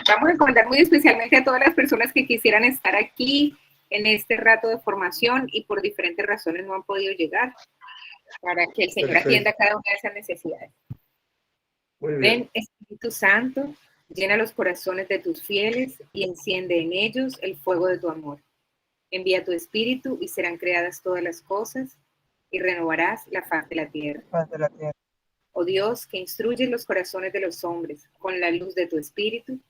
vamos a recomendar muy especialmente a todas las personas que quisieran estar aquí en este rato de formación y por diferentes razones no han podido llegar, para que el Señor atienda cada una de esas necesidades. Muy bien. Ven, Espíritu Santo, llena los corazones de tus fieles y enciende en ellos el fuego de tu amor. Envía tu Espíritu y serán creadas todas las cosas y renovarás la faz de la tierra. Oh Dios, que instruyes los corazones de los hombres con la luz de tu Espíritu,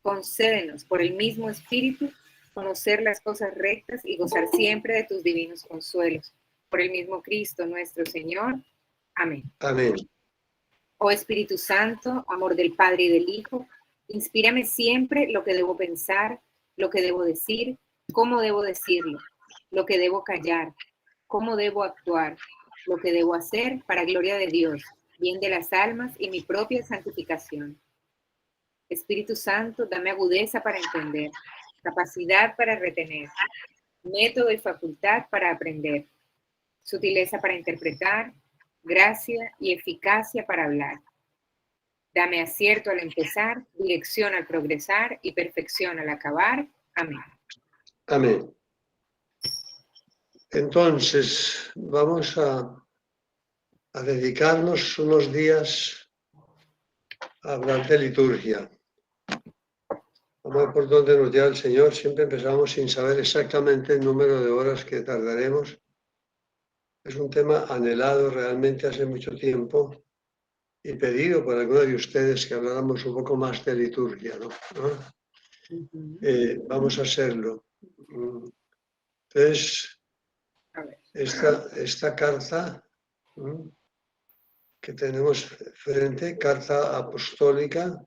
concédenos por el mismo Espíritu conocer las cosas rectas y gozar siempre de tus divinos consuelos. Por el mismo Cristo nuestro Señor. Amén. Amén. Oh Espíritu Santo, amor del Padre y del Hijo, inspírame siempre lo que debo pensar, lo que debo decir, cómo debo decirlo, lo que debo callar, cómo debo actuar, lo que debo hacer para gloria de Dios, bien de las almas y mi propia santificación. Espíritu Santo, dame agudeza para entender, capacidad para retener, método y facultad para aprender, sutileza para interpretar, gracia y eficacia para hablar. Dame acierto al empezar, dirección al progresar y perfección al acabar. Amén. Amén. Entonces, vamos a dedicarnos unos días a hablar de liturgia. Vamos a ver por dónde nos lleva el Señor. Siempre empezamos sin saber exactamente el número de horas que tardaremos. Es un tema anhelado realmente hace mucho tiempo y pedido por algunos de ustedes que habláramos un poco más de liturgia, ¿no? Vamos a hacerlo. Entonces, esta carta que tenemos frente, carta apostólica,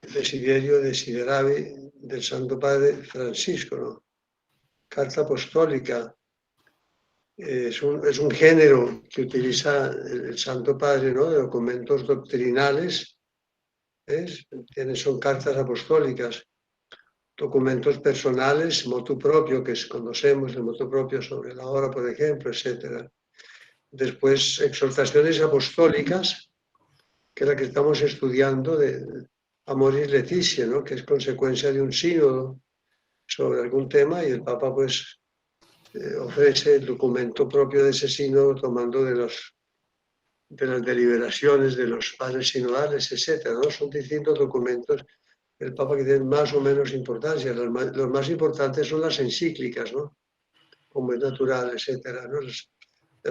Desideravi del Santo Padre Francisco, ¿no? Carta apostólica. Es un género que utiliza el Santo Padre, ¿no? De documentos doctrinales, ¿ves? Son cartas apostólicas, documentos personales, motu propio, que conocemos, el motu propio sobre la hora, por ejemplo, etc. Después, exhortaciones apostólicas, que es la que estamos estudiando de Amoris Laetitia, ¿no? Que es consecuencia de un sínodo sobre algún tema y el Papa, pues, ofrece el documento propio de ese sínodo tomando de las deliberaciones de los padres sinodales, etc., ¿no? Son distintos documentos del Papa que tienen más o menos importancia. Los más importantes son las encíclicas, ¿no? Como es natural, etc., ¿no?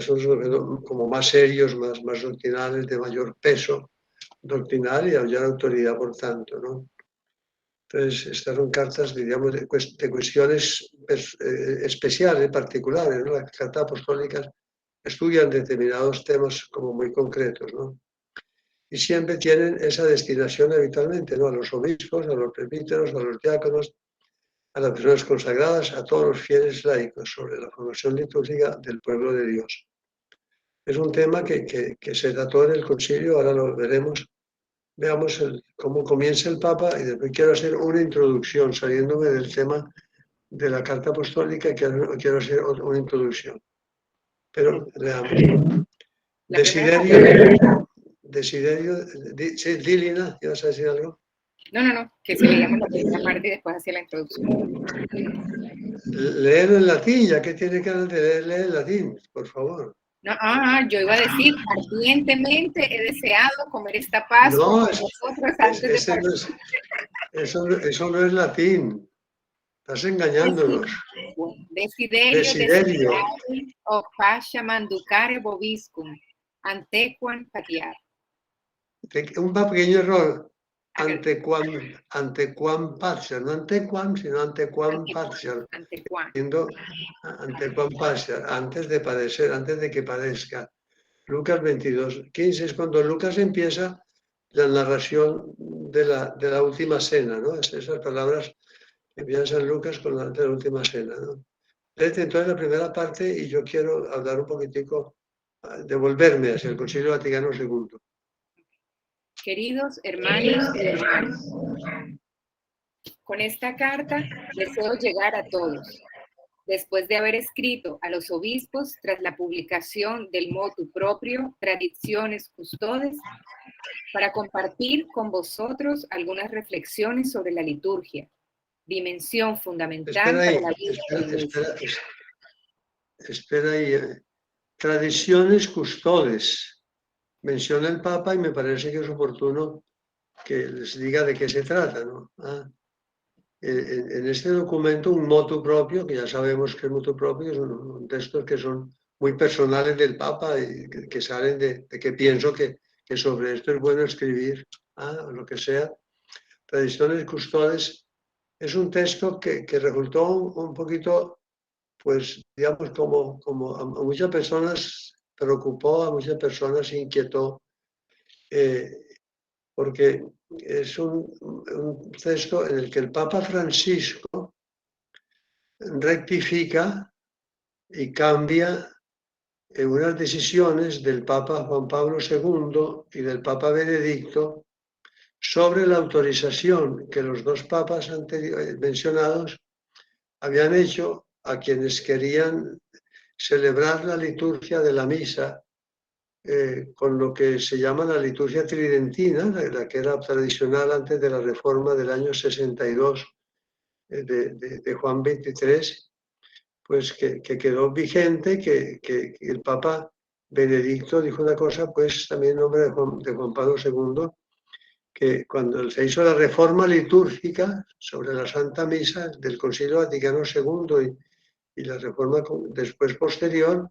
Son como más serios, más doctrinales, de mayor peso doctrinal y de mayor autoridad, por tanto, ¿no? Entonces, estas son cartas, diríamos, de cuestiones especiales, particulares, ¿no? Las cartas apostólicas estudian determinados temas como muy concretos, ¿no? Y siempre tienen esa destinación habitualmente, ¿no? A los obispos, a los presbíteros, a los diáconos, a las personas consagradas, a todos los fieles laicos sobre la formación litúrgica del pueblo de Dios. Es un tema que se trató en el concilio, ahora lo veremos. Veamos cómo comienza el Papa y después quiero hacer una introducción, saliéndome del tema de la carta apostólica, quiero hacer una introducción. Pero veamos. Desiderio, sí, Lilina, ¿ibas a decir algo? No, que si leíamos la primera parte y después hacía la introducción. Leerlo en latín, ya que tiene que leer en latín, por favor. No, yo iba a decir, ardientemente he deseado comer esta Pascua No, con vosotros antes de partir. eso no es latín. Estás engañándonos. Desiderio. O pasha manducare bobiscum, antequam patiar. Un pequeño error. Antequam partial, no antequam, sino antequam partial. Antequam partial, antes de padecer, antes de que padezca. Lucas 22:15 es cuando Lucas empieza la narración de la última cena, ¿no? Esas palabras que empiezan San Lucas con de la última cena, ¿no? Entonces la primera parte, y yo quiero hablar un poquitico, devolverme hacia el Concilio Vaticano II. Queridos hermanos y hermanas, con esta carta deseo llegar a todos. Después de haber escrito a los obispos tras la publicación del motu propio Traditiones Custodes, para compartir con vosotros algunas reflexiones sobre la liturgia, dimensión fundamental Espera para ahí, la vida de la Iglesia. espera ahí. Tradiciones custodes. Menciona el Papa y me parece que es oportuno que les diga de qué se trata, ¿no? En este documento, un motu propio, que ya sabemos que el motu propio son textos que son muy personales del Papa y que salen de que pienso que sobre esto es bueno escribir, o lo que sea. Tradiciones custodes es un texto que resultó un poquito, pues, digamos, como a muchas personas preocupó, a muchas personas inquietó, porque es un texto en el que el Papa Francisco rectifica y cambia unas decisiones del Papa Juan Pablo II y del Papa Benedicto sobre la autorización que los dos papas mencionados habían hecho a quienes querían celebrar la liturgia de la misa con lo que se llama la liturgia tridentina, la que era tradicional antes de la reforma del año 62 de Juan XXIII, pues que quedó vigente, que el Papa Benedicto dijo una cosa, pues también en nombre de Juan Pablo II, que cuando se hizo la reforma litúrgica sobre la Santa Misa del Concilio Vaticano II y la reforma después posterior,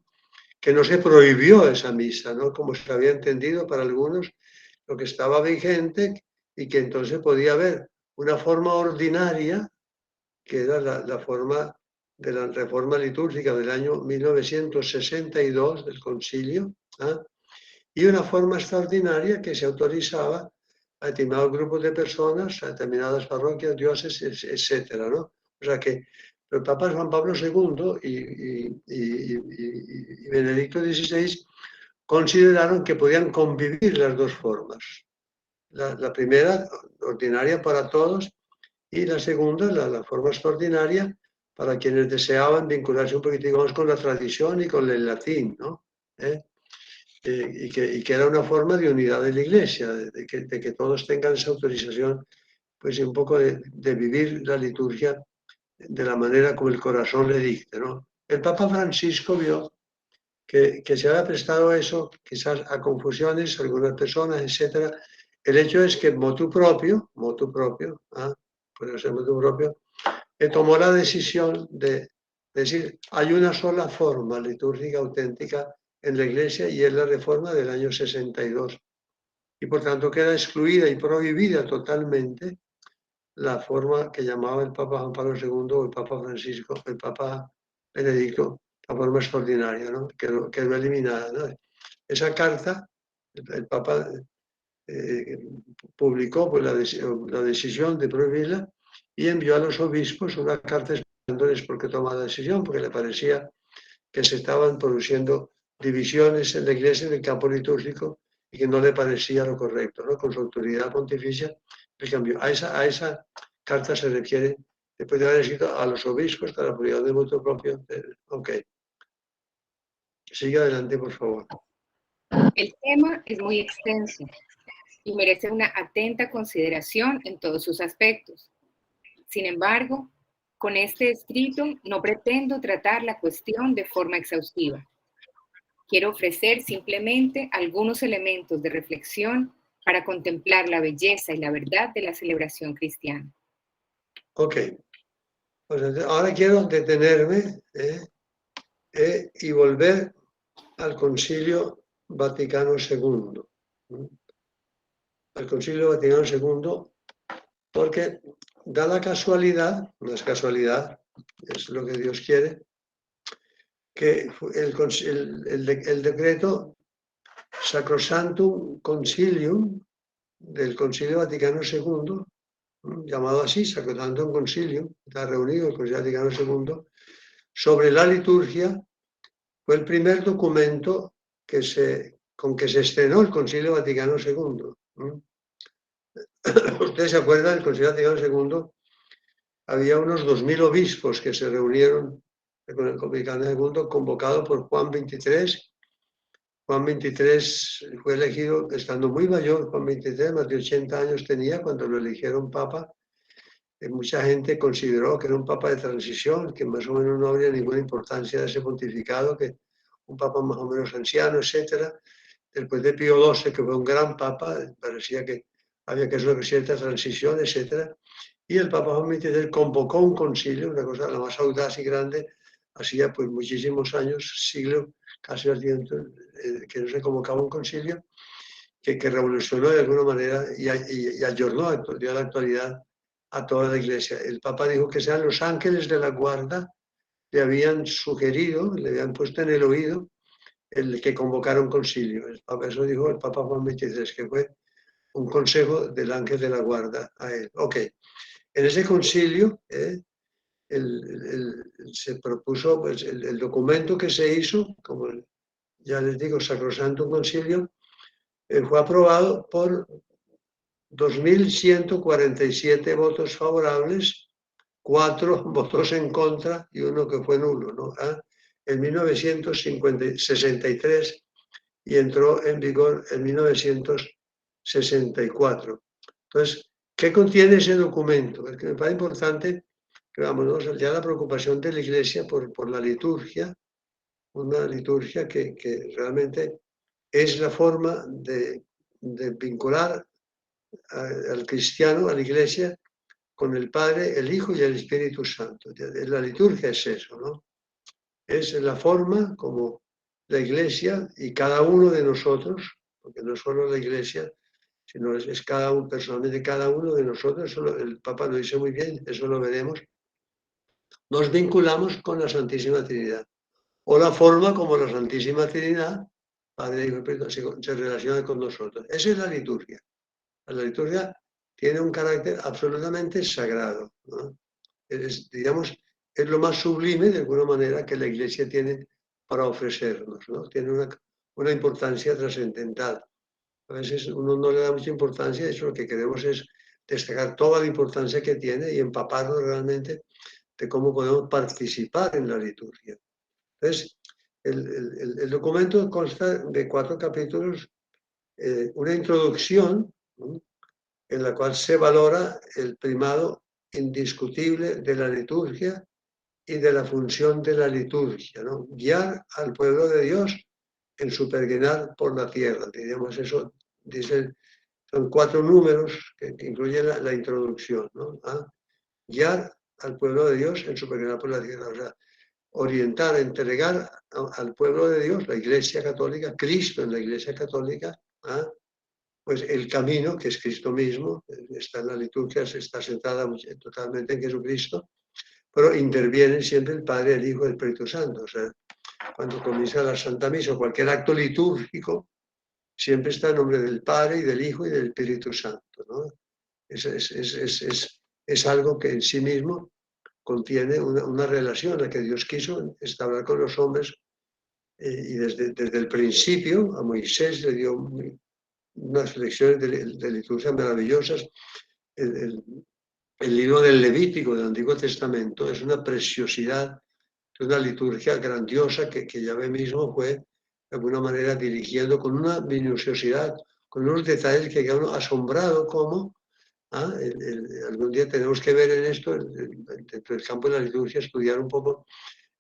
que no se prohibió esa misa, ¿no? Como se había entendido para algunos, lo que estaba vigente y que entonces podía haber una forma ordinaria, que era la forma de la reforma litúrgica del año 1962 del concilio, y una forma extraordinaria que se autorizaba a determinados grupos de personas, a determinadas parroquias, diócesis, etcétera, ¿no? O sea que el Papa Juan Pablo II y Benedicto XVI consideraron que podían convivir las dos formas. La primera, ordinaria para todos, y la segunda, la forma extraordinaria, para quienes deseaban vincularse un poquitico más con la tradición y con el latín, ¿no? Y que era una forma de unidad de la Iglesia, de que todos tengan esa autorización, pues un poco de vivir la liturgia de la manera como el corazón le dicte, ¿no? El Papa Francisco vio que se había prestado eso, quizás a confusiones, algunas personas, etcétera. El hecho es que motu propio, por eso motu propio, tomó la decisión de decir, hay una sola forma litúrgica auténtica en la Iglesia y es la reforma del año 62. Y por tanto queda excluida y prohibida totalmente la forma que llamaba el Papa Juan Pablo II o el Papa Francisco, el Papa Benedicto, la forma extraordinaria, ¿no? Quedó eliminada, ¿no? Esa carta, el Papa publicó pues, la decisión de prohibirla y envió a los obispos una carta explicándoles por qué tomaba la decisión, porque le parecía que se estaban produciendo divisiones en la Iglesia en el campo litúrgico y que no le parecía lo correcto, ¿no? Con su autoridad pontificia, el cambio. A esa carta se refiere, después de haber escrito a los obispos para la prioridad de voto propio. Ok. Sigue adelante, por favor. El tema es muy extenso y merece una atenta consideración en todos sus aspectos. Sin embargo, con este escrito no pretendo tratar la cuestión de forma exhaustiva. Quiero ofrecer simplemente algunos elementos de reflexión para contemplar la belleza y la verdad de la celebración cristiana. Ok. Pues ahora quiero detenerme y volver al Concilio Vaticano II. Al Concilio Vaticano II, porque da la casualidad, no es casualidad, es lo que Dios quiere, que el decreto Sacrosanctum Concilium del Concilio Vaticano II, llamado así, Sacrosanctum Concilium, está reunido el Concilio Vaticano II, sobre la liturgia, fue el primer documento con que se estrenó el Concilio Vaticano II. Ustedes se acuerdan, el Concilio Vaticano II había unos 2000 obispos que se reunieron con el Vaticano II, convocado por Juan XXIII, Juan 23 fue elegido estando muy mayor, Juan 23, más de 80 años tenía cuando lo eligieron papa. Mucha gente consideró que era un papa de transición, que más o menos no habría ninguna importancia de ese pontificado, que un papa más o menos anciano, etc. Después de Pío XII, que fue un gran papa, parecía que había que hacer cierta transición, etc. Y el Papa Juan XXIII convocó un concilio, una cosa la más audaz y grande, hacía pues muchísimos años, siglos, casi al tiempo, que no se convocaba un concilio, que revolucionó de alguna manera y ayornó, dio a la actualidad a toda la Iglesia. El Papa dijo que sean los ángeles de la guarda, le habían sugerido, le habían puesto en el oído el que convocara un concilio. Eso dijo el Papa Juan XXIII, que fue un consejo del ángel de la guarda a él. Ok, en ese concilio se propuso pues, el documento que se hizo, como ya les digo, Sacrosanto Concilio, fue aprobado por 2.147 votos favorables, 4 votos en contra y uno que fue nulo, ¿no? En 1963 y entró en vigor en 1964. Entonces, ¿qué contiene ese documento? Es que me parece importante que vamos, ¿no? Ya la preocupación de la Iglesia por la liturgia, una liturgia que realmente es la forma de vincular al cristiano, a la Iglesia, con el Padre, el Hijo y el Espíritu Santo. La liturgia es eso, ¿no? Es la forma como la Iglesia y cada uno de nosotros, porque no solo la Iglesia, sino es cada uno, personalmente cada uno de nosotros, el Papa lo dice muy bien, eso lo veremos, nos vinculamos con la Santísima Trinidad, o la forma como la Santísima Trinidad, Padre, Hijo y Espíritu, se relaciona con nosotros. Esa es la liturgia. La liturgia tiene un carácter absolutamente sagrado, ¿no? Digamos, es lo más sublime, de alguna manera, que la Iglesia tiene para ofrecernos, ¿no? Tiene una importancia trascendental. A veces uno no le da mucha importancia, de hecho lo que queremos es destacar toda la importancia que tiene y empaparnos realmente de cómo podemos participar en la liturgia. Entonces, el documento consta de 4 capítulos, una introducción, ¿no?, en la cual se valora el primado indiscutible de la liturgia y de la función de la liturgia, ¿no? Guiar al pueblo de Dios en su peregrinar por la tierra. Diríamos eso, dicen, son 4 números que incluyen la introducción, ¿no? Guiar al pueblo de Dios en su peregrinar por la tierra. O sea, orientar, entregar al pueblo de Dios, la Iglesia Católica, Cristo en la Iglesia Católica, pues el camino, que es Cristo mismo, está en la liturgia, se está centrada totalmente en Jesucristo, pero intervienen siempre el Padre, el Hijo y el Espíritu Santo. O sea, cuando comienza la Santa Misa o cualquier acto litúrgico, siempre está en nombre del Padre y del Hijo y del Espíritu Santo, ¿no? Es algo que en sí mismo contiene una relación a que Dios quiso establecer con los hombres, y desde el principio a Moisés le dio unas lecciones de liturgia maravillosas. El libro del Levítico del Antiguo Testamento es una preciosidad, es una liturgia grandiosa que Yahvé mismo fue de alguna manera dirigiendo con una minuciosidad, con unos detalles que quedan asombrado como algún día tenemos que ver en esto, dentro del campo de la liturgia, estudiar un poco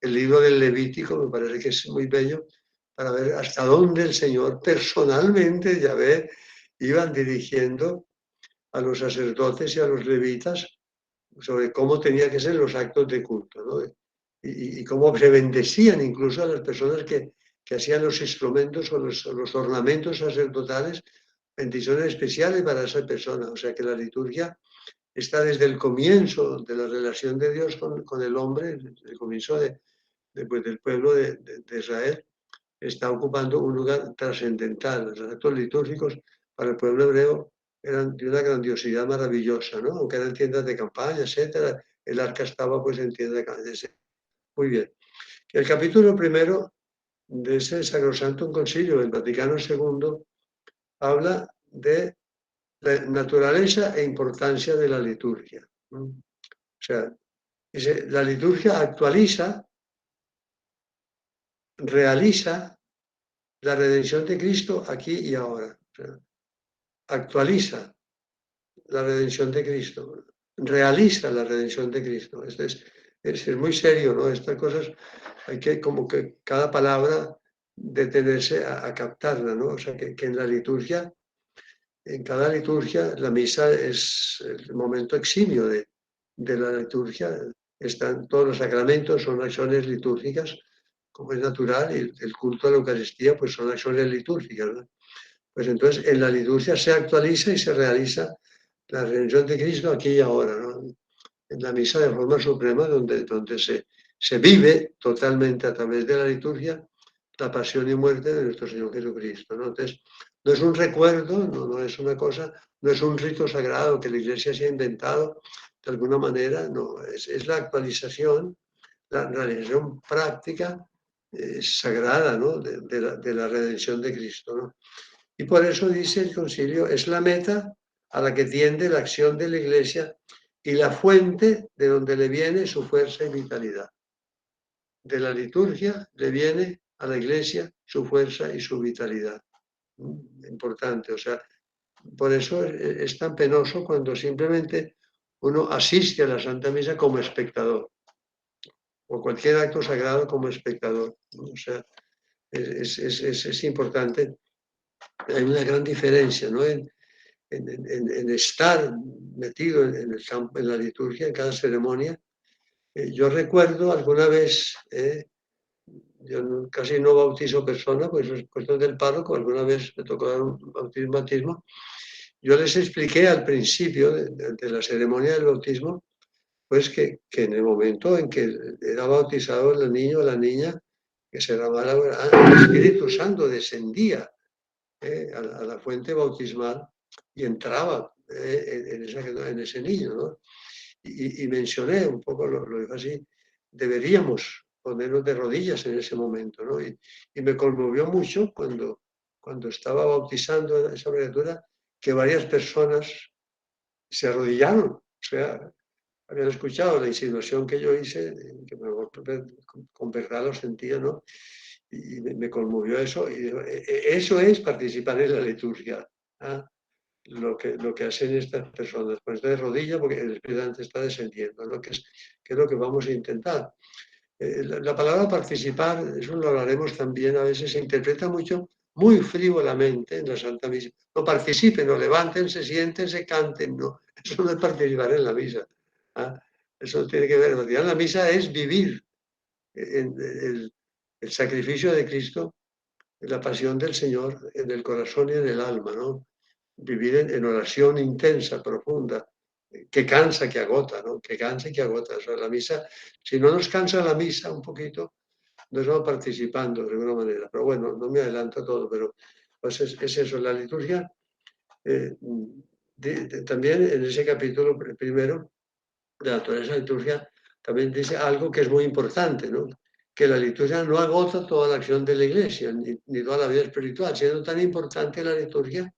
el libro del Levítico, me parece que es muy bello, para ver hasta dónde el Señor personalmente, Yahvé, iban dirigiendo a los sacerdotes y a los levitas sobre cómo tenían que ser los actos de culto, ¿no? Y cómo se bendecían incluso a las personas que hacían los instrumentos o los ornamentos sacerdotales, bendiciones especiales para esa persona. O sea que la liturgia está desde el comienzo de la relación de Dios con el hombre, desde el comienzo del pueblo de Israel, está ocupando un lugar trascendental. Los actos litúrgicos para el pueblo hebreo eran de una grandiosidad maravillosa, ¿no? Aunque eran tiendas de campaña, etcétera, el arca estaba pues en tiendas de campaña. Muy bien. El capítulo primero de ese Sacrosanto Concilio del Vaticano II habla de la naturaleza e importancia de la liturgia, ¿no? O sea, dice, la liturgia actualiza, realiza la redención de Cristo aquí y ahora. O sea, actualiza la redención de Cristo, realiza la redención de Cristo. Esto es muy serio, ¿no? Estas cosas hay que, como que cada palabra, detenerse a captarla, ¿no? O sea, que en la liturgia, en cada liturgia, la misa es el momento eximio de la liturgia. Están todos los sacramentos, son acciones litúrgicas, como es natural, y el culto a la Eucaristía, pues son acciones litúrgicas, ¿no? Pues entonces en la liturgia se actualiza y se realiza la redención de Cristo aquí y ahora, ¿no? En la misa de forma suprema, donde se vive totalmente a través de la liturgia la pasión y muerte de nuestro Señor Jesucristo, ¿no? Entonces, no es un recuerdo, no es una cosa, no es un rito sagrado que la Iglesia se ha inventado de alguna manera, no, es la actualización, la realización práctica, sagrada, ¿no? De la redención de Cristo, ¿no? Y por eso dice el concilio, es la meta a la que tiende la acción de la Iglesia y la fuente de donde le viene su fuerza y vitalidad. De la liturgia le viene a la Iglesia su fuerza y su vitalidad. Importante, o sea, por eso es tan penoso cuando simplemente uno asiste a la Santa Misa como espectador, o cualquier acto sagrado como espectador, ¿no? O sea, es importante. Hay una gran diferencia, ¿no? En estar metido en el campo, en la liturgia, en cada ceremonia. Yo recuerdo alguna vez, yo casi no bautizo personas, pues es cuestión del párroco, alguna vez me tocó dar un bautismo. Yo les expliqué al principio de la ceremonia del bautismo, pues que en el momento en que era bautizado el niño o la niña, que se llamaba el Espíritu Santo descendía a la fuente bautismal y entraba en ese niño, ¿no? Y mencioné un poco, lo dijo así, deberíamos ponernos de rodillas en ese momento, ¿no? Y me conmovió mucho cuando estaba bautizando esa criatura, que varias personas se arrodillaron, o sea, habían escuchado la insinuación que yo hice, que con verdad lo sentía, ¿no? Y me conmovió eso, y eso es participar en la liturgia. ¿Ah? Lo que hacen estas personas, ponerse de rodillas porque el Espíritu Santo está descendiendo, ¿no? Que es lo que vamos a intentar. La palabra participar, eso lo hablaremos también, a veces se interpreta mucho, muy frívolamente en la Santa Misa. No participen, no levántense, siéntense, canten, no. Eso no es participar en la misa. ¿Ah? Eso tiene que ver, participar en la misa es vivir el sacrificio de Cristo, la pasión del Señor en el corazón y en el alma, ¿no? Vivir en oración intensa, profunda, que cansa, que agota, ¿no? Que cansa y que agota. O sea, la misa, si no nos cansa la misa un poquito, no estamos participando de alguna manera. Pero bueno, no me adelanto a todo, pero pues es eso, la liturgia. Eh, también en ese capítulo primero de la naturaleza de la liturgia, también dice algo que es muy importante, ¿no? Que la liturgia no agota toda la acción de la Iglesia, ni toda la vida espiritual. Siendo tan importante la liturgia,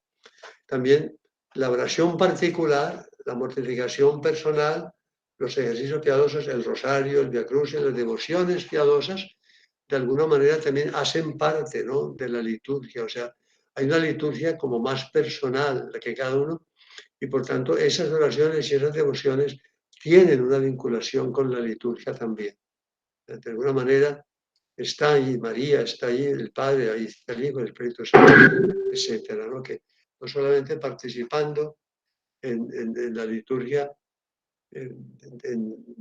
también la oración particular, la mortificación personal, los ejercicios piadosos, el rosario, el Via Crucis, las devociones piadosas, de alguna manera también hacen parte, ¿no? De la liturgia. O sea, hay una liturgia como más personal, la que cada uno, y por tanto esas oraciones y esas devociones tienen una vinculación con la liturgia también. De alguna manera está allí María, está allí el Padre, ahí está el Hijo, el Espíritu Santo, etcétera, ¿no? Que no solamente participando en la liturgia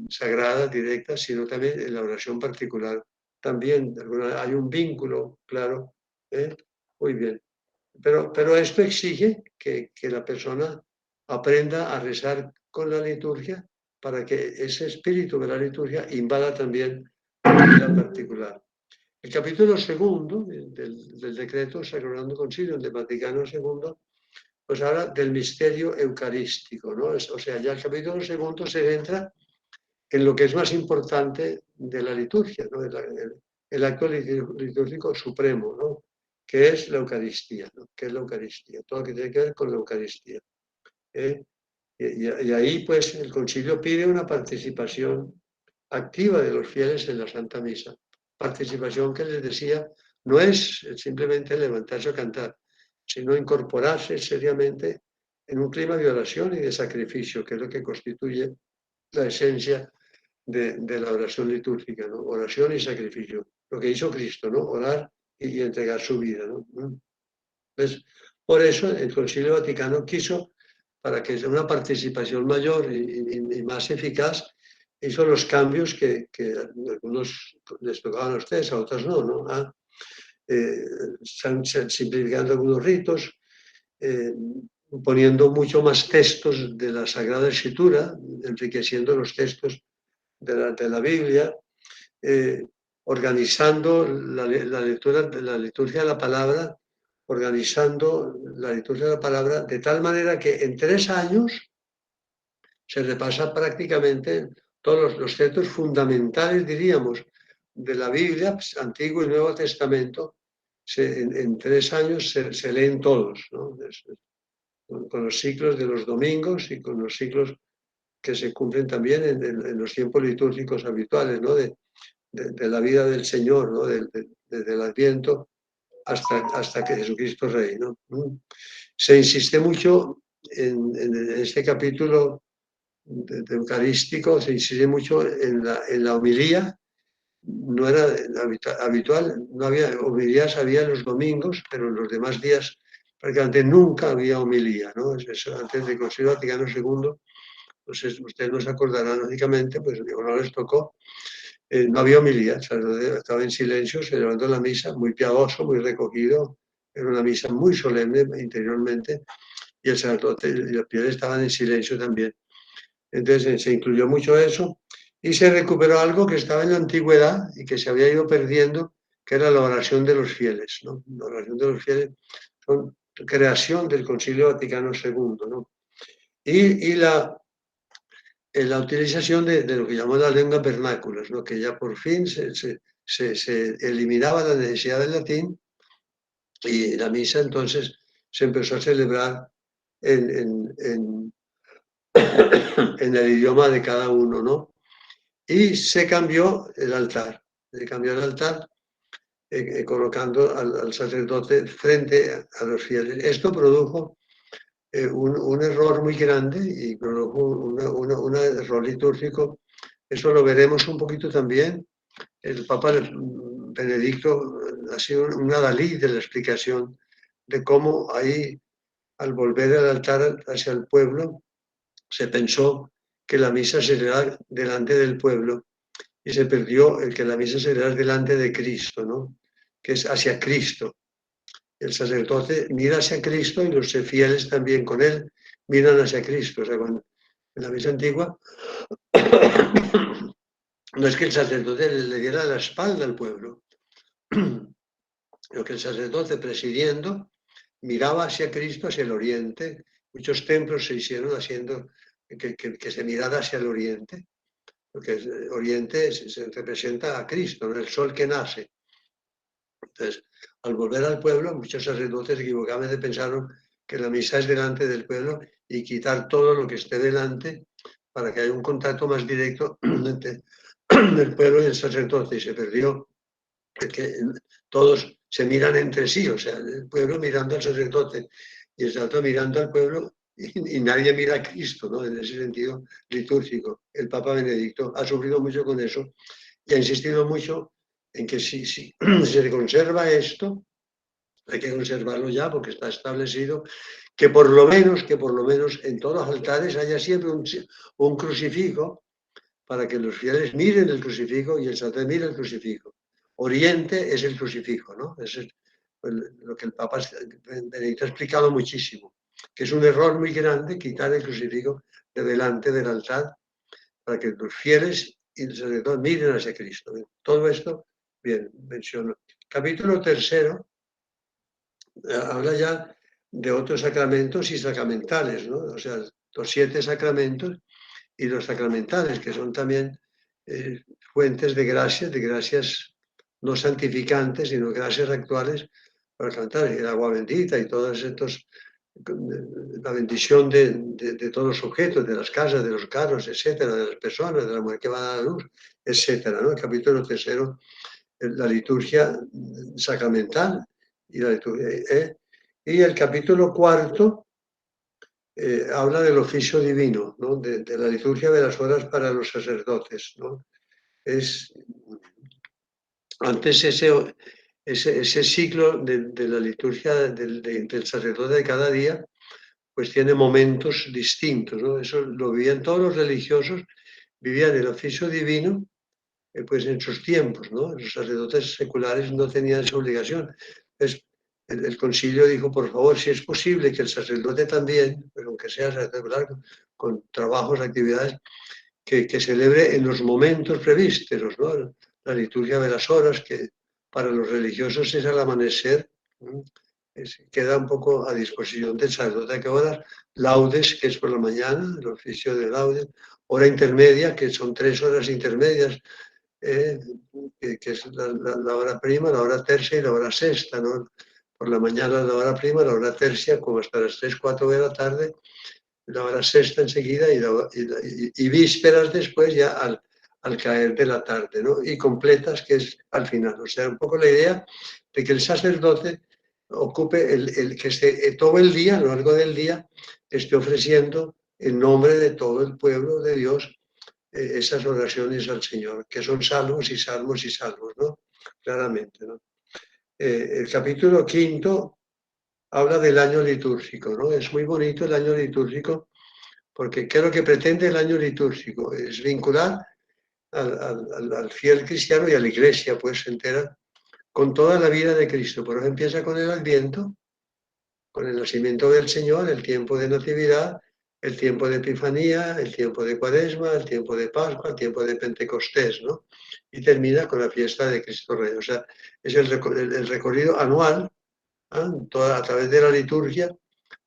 sagrada, directa, sino también en la oración particular. También hay un vínculo, claro. ¿Eh? Muy bien. Pero esto exige que la persona aprenda a rezar con la liturgia para que ese espíritu de la liturgia invada también la vida particular. El capítulo segundo del decreto Sacrosanto Concilio del Vaticano II, pues habla del misterio eucarístico, ¿no? O sea, ya el capítulo segundo se centra en lo que es más importante de la liturgia, ¿no? El acto litúrgico supremo, ¿no? Que es la Eucaristía, ¿no? Que es la Eucaristía, todo lo que tiene que ver con la Eucaristía. ¿Eh? Y ahí, pues, el concilio pide una participación activa de los fieles en la Santa Misa. Participación que les decía no es simplemente levantarse a cantar, sino incorporarse seriamente en un clima de oración y de sacrificio, que es lo que constituye la esencia de la oración litúrgica, ¿no? Oración y sacrificio, lo que hizo Cristo, ¿no? Orar y entregar su vida, ¿no? Entonces, por eso el Concilio Vaticano quiso, para que sea una participación mayor y más eficaz, hizo los cambios que a algunos les tocaban a ustedes, a otros no, ¿no? Simplificando algunos ritos, eh, poniendo mucho más textos de la Sagrada Escritura, enriqueciendo los textos de la Biblia, organizando la lectura, la liturgia de la palabra, organizando la liturgia de la palabra de tal manera que en 3 años se repasa prácticamente todos los textos fundamentales, diríamos, de la Biblia, pues, Antiguo y Nuevo Testamento, en 3 años se leen todos, ¿no? Con los ciclos de los domingos y con los ciclos que se cumplen también en los tiempos litúrgicos habituales, ¿no? De la vida del Señor, ¿no? Desde el Adviento hasta que Jesucristo Rey, ¿no? Se insiste mucho en este capítulo de eucarístico, se insiste mucho en la homilía. No era habitual, no había homilías, había los domingos, pero en los demás días prácticamente nunca había homilía, ¿no? Eso antes del Concilio Vaticano II, pues ustedes no se acordarán, lógicamente, pues no les tocó, no había homilía, estaba en silencio, celebrando la misa, muy piadoso, muy recogido, era una misa muy solemne interiormente, y el sacerdote y los fieles estaban en silencio también. Entonces se incluyó mucho eso y se recuperó algo que estaba en la antigüedad y que se había ido perdiendo, que era la oración de los fieles, ¿no? La oración de los fieles son creación del Concilio Vaticano II, ¿no? Y la utilización de lo que llamó la lengua vernáculas, ¿no? Que ya por fin se eliminaba la necesidad del latín y la misa entonces se empezó a celebrar en en el idioma de cada uno, ¿no? Y se cambió el altar, colocando al sacerdote frente a los fieles. Esto produjo un error muy grande y produjo un error litúrgico. Eso lo veremos un poquito también. El Papa Benedicto ha sido un adalid de la explicación de cómo ahí, al volver al altar hacia el pueblo, se pensó que la misa sería delante del pueblo y se perdió el que la misa sería delante de Cristo, ¿no? Que es hacia Cristo. El sacerdote mira hacia Cristo y los fieles también con él miran hacia Cristo. O sea, en la misa antigua no es que el sacerdote le diera la espalda al pueblo, sino que el sacerdote presidiendo miraba hacia Cristo, hacia el oriente. Muchos templos se hicieron haciendo que se mirara hacia el oriente, porque el oriente se representa a Cristo, ¿no? El sol que nace. Entonces, al volver al pueblo, muchos sacerdotes equivocadamente pensaron que la misa es delante del pueblo y quitar todo lo que esté delante para que haya un contacto más directo entre el pueblo y el sacerdote. Y se perdió que todos se miran entre sí, o sea, el pueblo mirando al sacerdote y el sacerdote mirando al pueblo y nadie mira a Cristo, ¿no? En ese sentido litúrgico. El Papa Benedicto ha sufrido mucho con eso y ha insistido mucho en que si se conserva esto, hay que conservarlo ya porque está establecido, que por lo menos en todos los altares haya siempre un crucifijo para que los fieles miren el crucifijo y el sacerdote mire el crucifijo. Oriente es el crucifijo, ¿no? Eso es lo que el Papa Benedicto ha explicado muchísimo, que es un error muy grande quitar el crucifijo de delante del altar para que los fieles y el sacerdote miren hacia Cristo. Todo esto, bien, menciono. Capítulo 3 habla ya de otros sacramentos y sacramentales, ¿no? O sea, los 7 sacramentos y los sacramentales, que son también fuentes de gracias no santificantes, sino gracias actuales para cantar, el agua bendita y todos estos, la bendición de todos los objetos, de las casas, de los carros, etcétera, de las personas, de la mujer que va a dar la luz, etcétera, ¿no? El capítulo 3 la liturgia sacramental y la liturgia. Y el capítulo cuarto habla del oficio divino, ¿no? De la liturgia de las horas para los sacerdotes, ¿no? Antes ese ciclo de la liturgia del sacerdote de cada día, pues tiene momentos distintos, ¿no? Eso lo vivían todos los religiosos, vivían el oficio divino, pues en sus tiempos, ¿no? Los sacerdotes seculares no tenían esa obligación. Entonces, el concilio dijo, por favor, si es posible que el sacerdote también, pero aunque sea secular, con trabajos, actividades, que celebre en los momentos previstos, ¿no? La liturgia de las horas, que para los religiosos es al amanecer, ¿no? Queda un poco a disposición del sacerdote. ¿A horas? Laudes, que es por la mañana, el oficio de laudes, hora intermedia, que son 3 horas intermedias, que es la hora prima, la hora tercia y la hora sexta, ¿no? Por la mañana la hora prima, la hora tercia, como hasta las 3, 4 de la tarde, la hora sexta enseguida y vísperas después ya al caer de la tarde, ¿no? Y completas, que es al final. O sea, un poco la idea de que el sacerdote ocupe que esté todo el día, a lo largo del día, esté ofreciendo en nombre de todo el pueblo de Dios esas oraciones al Señor, que son salmos y salmos y salmos, ¿no? Claramente, ¿no? El capítulo quinto habla del año litúrgico, ¿no? Es muy bonito el año litúrgico, porque ¿qué es lo que pretende el año litúrgico? Es vincular al fiel cristiano y a la iglesia, pues entera, con toda la vida de Cristo. Por eso empieza con el Adviento, con el nacimiento del Señor, el tiempo de Natividad, el tiempo de Epifanía, el tiempo de Cuaresma, el tiempo de Pascua, el tiempo de Pentecostés, ¿no? Y termina con la fiesta de Cristo Rey. O sea, es el recorrido anual, ¿eh? A través de la liturgia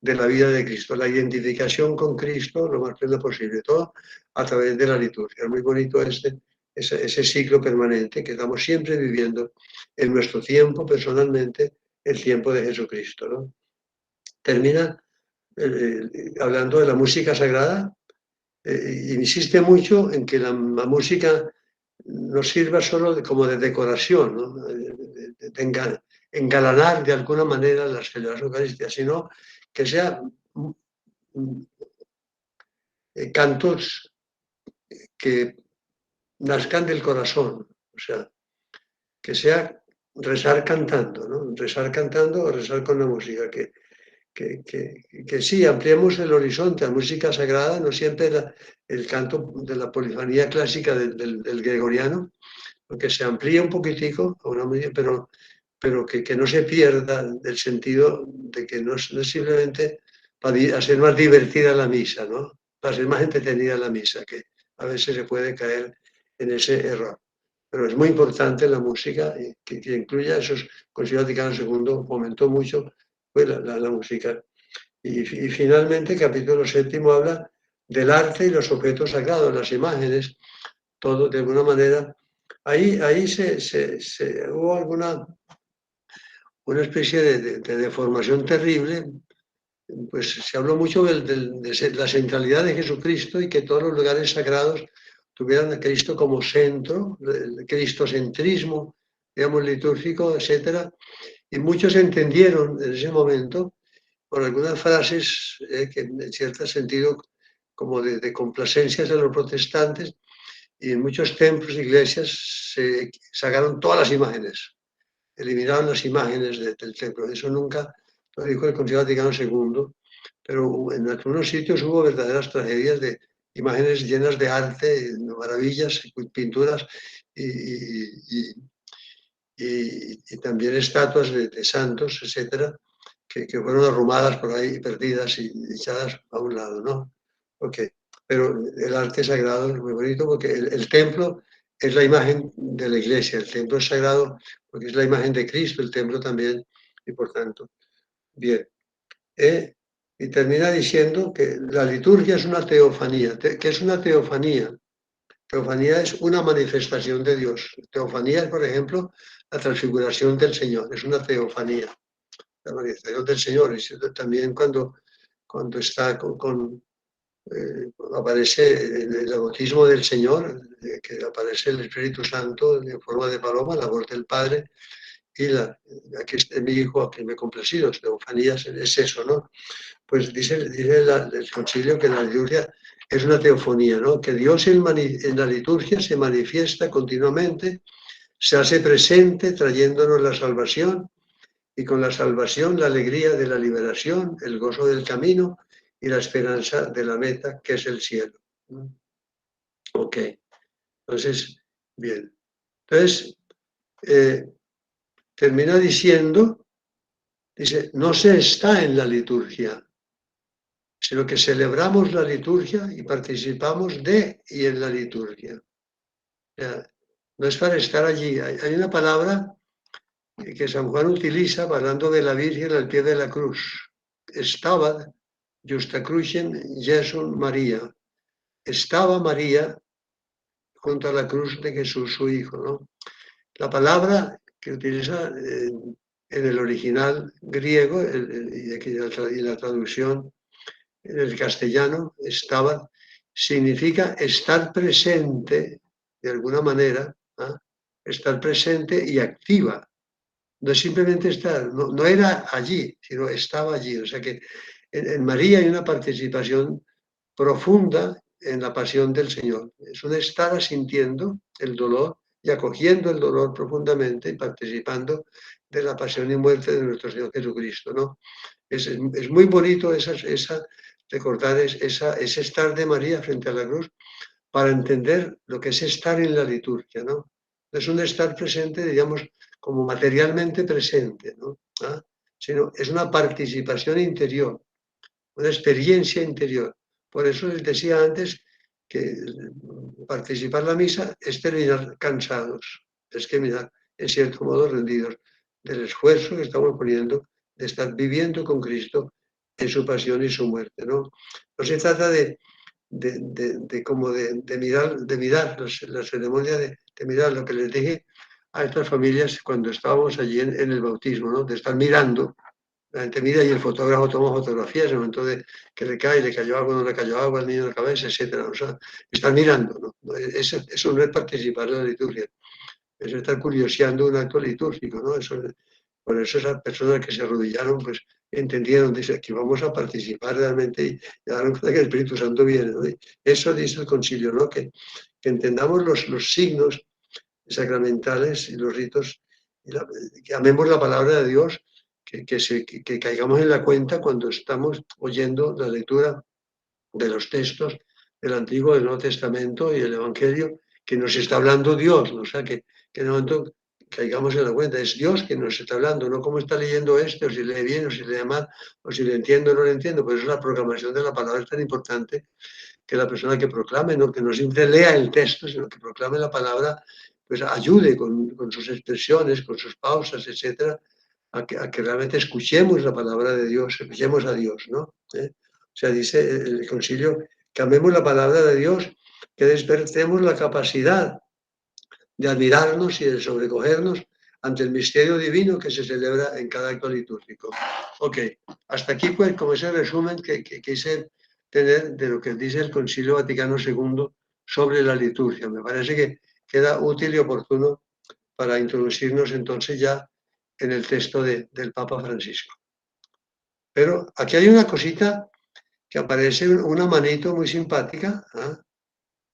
de la vida de Cristo, la identificación con Cristo lo más plena posible, todo a través de la liturgia. Es muy bonito ese ciclo permanente que estamos siempre viviendo en nuestro tiempo, personalmente, el tiempo de Jesucristo, ¿no? Termina hablando de la música sagrada, insiste mucho en que la música no sirva solo como de decoración, ¿no? Engalanar de alguna manera las celebraciones eucarísticas, sino que sea cantos que nazcan del corazón, o sea, que sea rezar cantando, ¿no? Rezar cantando o rezar con la música, que sí, ampliemos el horizonte a música sagrada, no siempre el canto de la polifonía clásica del gregoriano, porque se amplía un poquitico, a una medida, pero que no se pierda el sentido de que no es simplemente para hacer más divertida la misa, ¿no? Para ser más entretenida la misa, que a veces se puede caer en ese error. Pero es muy importante la música, que incluya esos. Concilio Vaticano II fomentó mucho pues, la música. Y finalmente, el capítulo séptimo habla del arte y los objetos sagrados, las imágenes, todo de alguna manera. Ahí hubo una especie de deformación terrible, pues se habló mucho de la centralidad de Jesucristo y que todos los lugares sagrados tuvieran a Cristo como centro, el cristocentrismo, digamos, litúrgico, etcétera. Y muchos entendieron en ese momento, por algunas frases que en cierto sentido como de complacencias de los protestantes, y en muchos templos e iglesias se sacaron todas las imágenes, eliminaron las imágenes del templo. Eso nunca lo dijo el Concilio Vaticano II, pero en algunos sitios hubo verdaderas tragedias de imágenes llenas de arte, maravillas, pinturas y también estatuas de santos, etcétera, que fueron arrumadas por ahí, perdidas y echadas a un lado, ¿no? Okay. Pero el arte sagrado es muy bonito porque el templo es la imagen de la iglesia, el templo es sagrado porque es la imagen de Cristo, el templo también, y por tanto, bien. Y termina diciendo que la liturgia es una teofanía. ¿Qué es una teofanía? Teofanía es una manifestación de Dios. Teofanía es, por ejemplo, la transfiguración del Señor, es una teofanía, la manifestación del Señor. Y también cuando está con aparece el bautismo del Señor, que aparece el Espíritu Santo en forma de paloma, la voz del Padre, y aquí está mi hijo, aquí me he complacido, teofanías, es eso, ¿no? Pues dice el concilio que la liturgia es una teofonía, ¿no? Que Dios en la liturgia se manifiesta continuamente, se hace presente trayéndonos la salvación, y con la salvación la alegría de la liberación, el gozo del camino y la esperanza de la meta, que es el cielo. Ok, entonces, bien. Entonces, termina diciendo, dice, no se está en la liturgia, sino que celebramos la liturgia y participamos de y en la liturgia. O sea, no es para estar allí. Hay una palabra que San Juan utiliza hablando de la Virgen al pie de la cruz. Estaba justa crucem Jesús María. Estaba María junto a la cruz de Jesús, su hijo, ¿no? La palabra que utiliza en el original griego y la traducción en el castellano, estaba, significa estar presente de alguna manera, ¿eh? Estar presente y activa. No es simplemente estar, no era allí, sino estaba allí. O sea que en María hay una participación profunda en la pasión del Señor. Es un estar asintiendo el dolor y acogiendo el dolor profundamente y participando de la pasión y muerte de nuestro Señor Jesucristo, ¿no? Es muy bonito recordar ese estar de María frente a la cruz para entender lo que es estar en la liturgia, ¿no? Es un estar presente, digamos, como materialmente presente, ¿no? ¿Ah? Sino es una participación interior, una experiencia interior. Por eso les decía antes que participar en la misa es terminar cansados, es terminar, en cierto modo, rendidos del esfuerzo que estamos poniendo de estar viviendo con Cristo en su pasión y su muerte, ¿no? No se trata de mirar la ceremonia, de mirar lo que les dije a estas familias cuando estábamos allí en el bautismo, ¿no? De estar mirando. La gente mira y el fotógrafo toma fotografías en el momento de que le cayó algo, no le cayó agua al niño en la cabeza, etcétera. O sea, están mirando, ¿no? Eso no es participar en la liturgia, es estar curioseando un acto litúrgico, ¿no? Por eso esas personas que se arrodillaron, pues entendieron, dice, que vamos a participar realmente y daron cuenta que el Espíritu Santo viene, ¿no? Y eso dice el concilio, ¿no? Que entendamos los signos sacramentales y los ritos, que amemos la palabra de Dios, que caigamos en la cuenta cuando estamos oyendo la lectura de los textos del Antiguo y del Nuevo Testamento y el Evangelio, que nos está hablando Dios, ¿no? O sea, que en el momento caigamos en la cuenta, es Dios quien nos está hablando, no cómo está leyendo este, o si lee bien, o si lee mal, o si le entiendo o no le entiendo. Por eso la proclamación de la palabra es tan importante, que la persona que proclame, ¿no? Que no siempre lea el texto, sino que proclame la palabra, pues ayude con sus expresiones, con sus pausas, etcétera, a que realmente escuchemos la palabra de Dios, escuchemos a Dios, ¿no? O sea, dice el concilio, que amemos la palabra de Dios, que despertemos la capacidad de admirarnos y de sobrecogernos ante el misterio divino que se celebra en cada acto litúrgico. Ok, hasta aquí pues como ese resumen que quise tener de lo que dice el Concilio Vaticano II sobre la liturgia. Me parece que queda útil y oportuno para introducirnos entonces ya en el texto del Papa Francisco. Pero aquí hay una cosita que aparece, una manito muy simpática, ¿eh?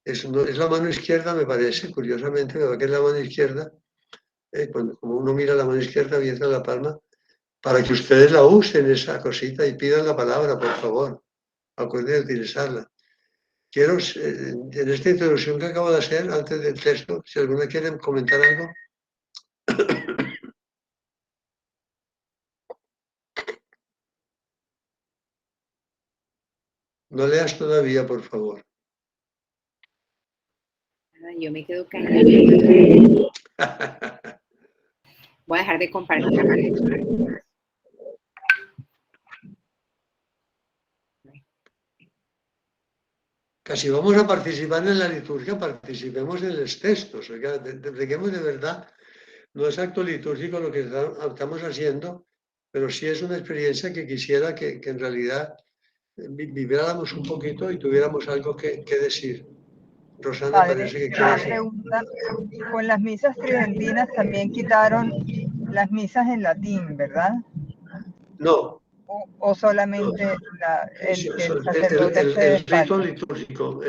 Es la mano izquierda, me parece, curiosamente, me va que es la mano izquierda, como uno mira la mano izquierda, abierta la palma, para que ustedes la usen esa cosita y pidan la palabra, por favor. Acuérdense de utilizarla. Quiero, en esta introducción que acabo de hacer, antes del texto, si alguno quiere comentar algo. No leas todavía, por favor. Yo me quedo callada. Voy a dejar de compartir. Casi vamos a participar en la liturgia, participemos en los textos. Dediquemos de verdad, no es acto litúrgico lo que estamos haciendo, pero sí es una experiencia que quisiera que en realidad vibráramos un poquito y tuviéramos algo que decir. Rosana Padre, parece que una quiere decir. pregunta. Con las misas tridentinas también quitaron las misas en latín, ¿verdad? No. O solamente el sacerdote El del rito palio. litúrgico.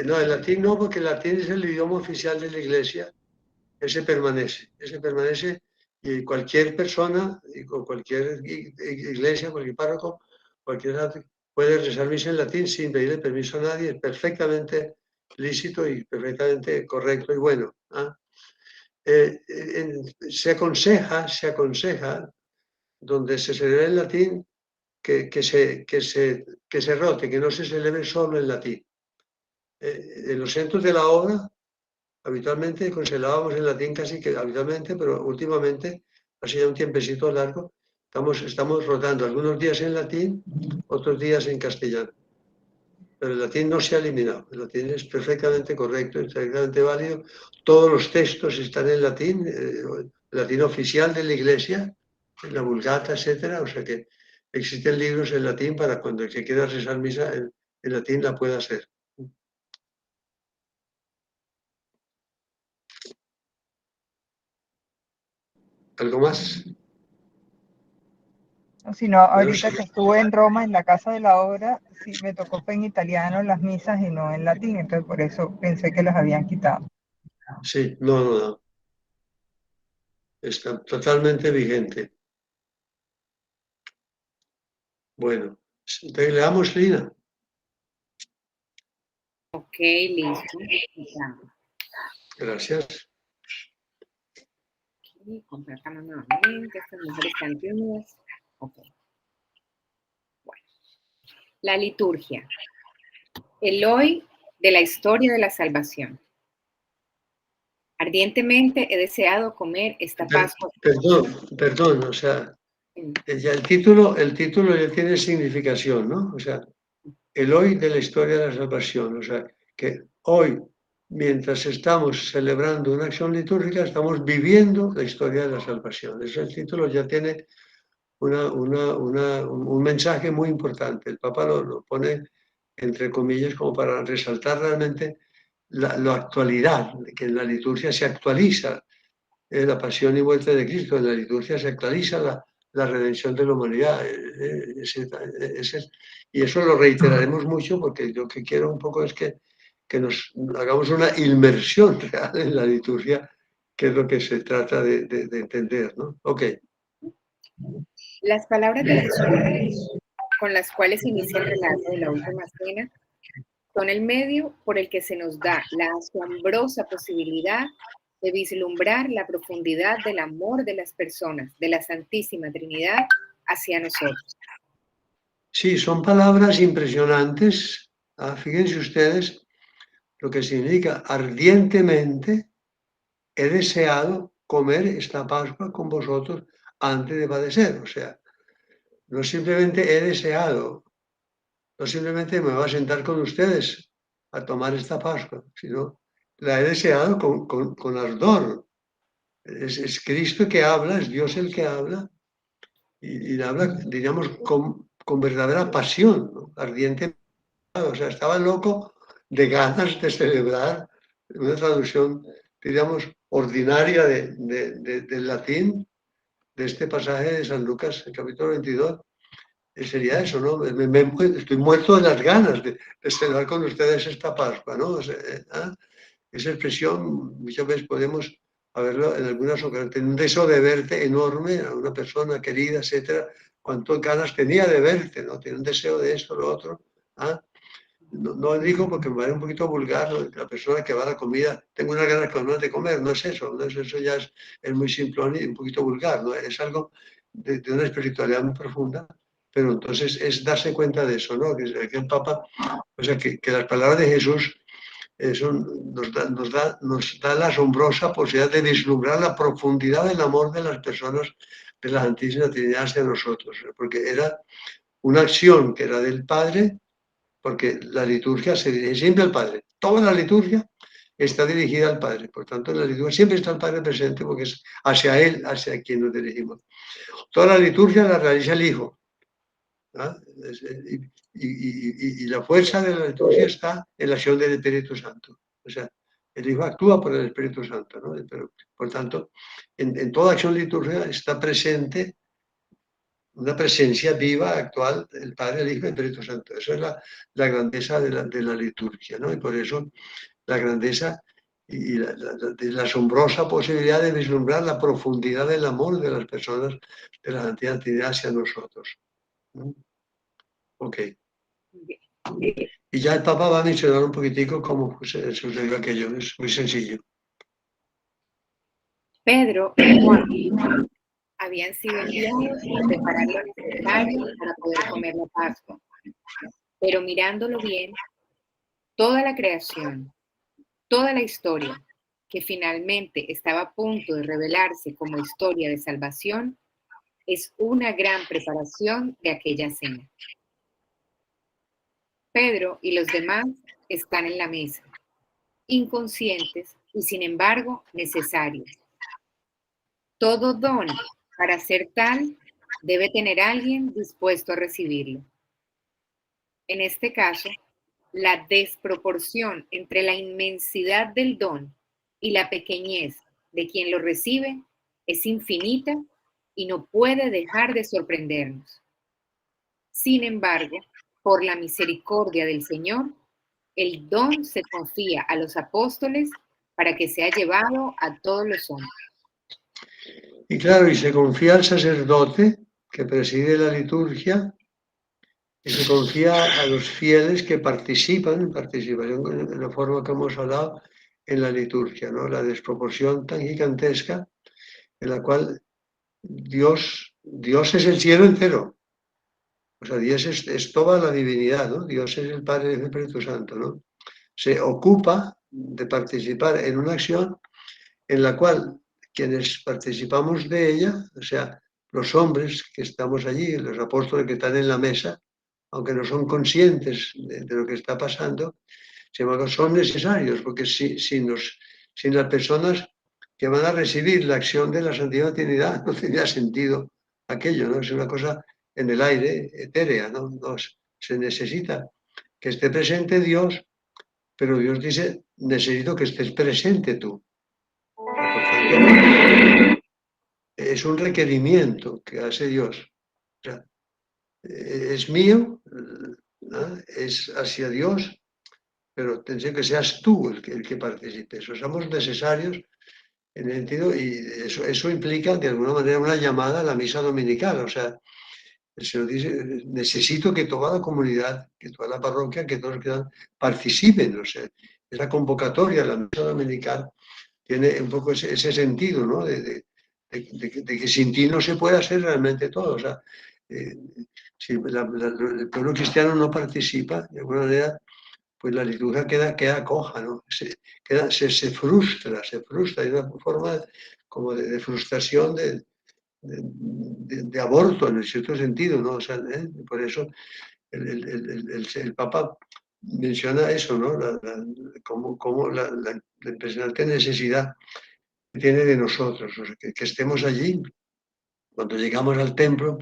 No, el latín no, porque el latín es el idioma oficial de la Iglesia. Ese permanece y cualquier persona, y con cualquier iglesia, cualquier párroco, cualquiera puede rezar misa en latín sin pedirle permiso a nadie, es perfectamente lícito y perfectamente correcto y bueno. ¿Ah? Se aconseja, donde se celebra en latín, que se rote, que no se celebre solo en latín. En los centros de la obra, habitualmente conservábamos en latín casi que habitualmente, pero últimamente, hace ya un tiempecito largo, estamos rotando algunos días en latín, otros días en castellano. Pero el latín no se ha eliminado, el latín es perfectamente correcto, es perfectamente válido. Todos los textos están en latín, el latín oficial de la Iglesia, la Vulgata, etcétera. O sea que existen libros en latín para cuando el que quiera rezar misa en latín la pueda hacer. ¿Algo más? Si no, ahorita que estuve en Roma, en la Casa de la Obra, sí me tocó en italiano las misas y no en latín, entonces por eso pensé que las habían quitado. Sí, no. Está totalmente vigente. Bueno, entonces le damos, Lina. Ok, listo. Gracias. Okay, compartamos nuevamente. Estas mujeres están reunidas. Ok. Bueno. La liturgia. El hoy de la historia de la salvación. Ardientemente he deseado comer esta Pascua. Perdón, o sea, ya el título ya tiene significación, ¿no? O sea, el hoy de la historia de la salvación, o sea, que hoy, mientras estamos celebrando una acción litúrgica, estamos viviendo la historia de la salvación. Eso el título ya tiene un mensaje muy importante. El Papa lo pone entre comillas como para resaltar realmente la actualidad, que en la liturgia se actualiza la pasión y muerte de Cristo, en la liturgia se actualiza la redención de la humanidad. Y eso lo reiteraremos mucho porque yo que quiero un poco es que nos hagamos una inmersión real en la liturgia, que es lo que se trata de entender, ¿no? Ok. Las palabras de Jesús con las cuales inicia el relato de la última cena son el medio por el que se nos da la asombrosa posibilidad de vislumbrar la profundidad del amor de las personas, de la Santísima Trinidad, hacia nosotros. Sí, son palabras impresionantes. Fíjense ustedes lo que significa ardientemente he deseado comer esta Pascua con vosotros antes de padecer. O sea, no simplemente he deseado, no simplemente me voy a sentar con ustedes a tomar esta Pascua, sino la he deseado con ardor. Es Cristo que habla, es Dios el que habla, y habla, diríamos, con verdadera pasión, ¿no? Ardiente. O sea, estaba loco de ganas de celebrar, una traducción, diríamos, ordinaria del latín, de este pasaje de San Lucas, el capítulo 22, sería eso, ¿no? Estoy muerto de las ganas de celebrar con ustedes esta Pascua, ¿no? Esa expresión muchas veces podemos verlo en algunas ocasiones, un deseo de verte enorme a una persona querida, etcétera, cuántas ganas tenía de verte, ¿no? Tiene un deseo de esto, lo otro, ¿ah? No digo porque me parece un poquito vulgar, ¿no? La persona que va a la comida, tengo unas ganas de comer, no es eso, ¿no? Eso ya es muy simplón y un poquito vulgar, ¿no? Es algo de una espiritualidad muy profunda, pero entonces es darse cuenta de eso, ¿no? Que el Papa, o sea, que las palabras de Jesús eso nos da la asombrosa posibilidad de vislumbrar la profundidad del amor de las personas de la Santísima Trinidad hacia nosotros, porque era una acción que era del Padre, porque la liturgia se dirige siempre al Padre. Toda la liturgia está dirigida al Padre. Por tanto, en la liturgia siempre está el Padre presente porque es hacia Él, hacia quien nos dirigimos. Toda la liturgia la realiza el Hijo. ¿ah? Y la fuerza de la liturgia está en la acción del Espíritu Santo. O sea, el Hijo actúa por el Espíritu Santo, ¿no? Pero, por tanto, en toda acción litúrgica está presente una presencia viva, actual, el Padre, el Hijo y el Espíritu Santo. Eso es la grandeza de la liturgia, ¿no? Y por eso la grandeza y la asombrosa posibilidad de vislumbrar la profundidad del amor de las personas de la Santa Trinidad hacia nosotros. ¿No? Ok. Y ya el Papa va a mencionar un poquitico cómo sucedió aquello. Es muy sencillo. Pedro y Juan habían sido enviados a preparar lo necesario para poder comer la Pascua. Pero mirándolo bien, toda la creación, toda la historia, que finalmente estaba a punto de revelarse como historia de salvación, es una gran preparación de aquella cena. Pedro y los demás están en la mesa, inconscientes y sin embargo necesarios. Todo don, para ser tal, debe tener alguien dispuesto a recibirlo. En este caso, la desproporción entre la inmensidad del don y la pequeñez de quien lo recibe es infinita y no puede dejar de sorprendernos. Sin embargo, por la misericordia del Señor, el don se confía a los apóstoles para que sea llevado a todos los hombres. Y claro, y se confía al sacerdote que preside la liturgia y se confía a los fieles que participan en la forma que hemos hablado en la liturgia, ¿no? La desproporción tan gigantesca en la cual Dios es el cielo entero. O sea, Dios es toda la divinidad, ¿no? Dios es el Padre del Espíritu Santo, ¿no? Se ocupa de participar en una acción en la cual quienes participamos de ella, o sea, los hombres que estamos allí, los apóstoles que están en la mesa, aunque no son conscientes de lo que está pasando, sin embargo, son necesarios, porque sin las personas que van a recibir la acción de la Santísima Trinidad, no tendría sentido aquello, ¿no? Es una cosa en el aire, etérea, ¿no? Se necesita que esté presente Dios, pero Dios dice, necesito que estés presente tú. Por tanto, es un requerimiento que hace Dios. O sea, es mío, ¿no? Es hacia Dios, pero tendría que seas tú el que participes. O somos necesarios en el sentido, y eso implica de alguna manera una llamada a la misa dominical. O sea, el Señor dice, necesito que toda la comunidad, que toda la parroquia, que todos que participen. O sea, esa convocatoria a la misa dominical tiene un poco ese sentido, ¿no? De que sin ti no se puede hacer realmente todo. O sea, si el pueblo cristiano no participa, de alguna manera, pues la liturgia queda coja, ¿no? Se frustra, hay una forma como de frustración, de aborto en el cierto sentido, ¿no? O sea, por eso el Papa menciona eso, ¿no? Como la impresionante necesidad que tiene de nosotros, o sea, que estemos allí. Cuando llegamos al templo,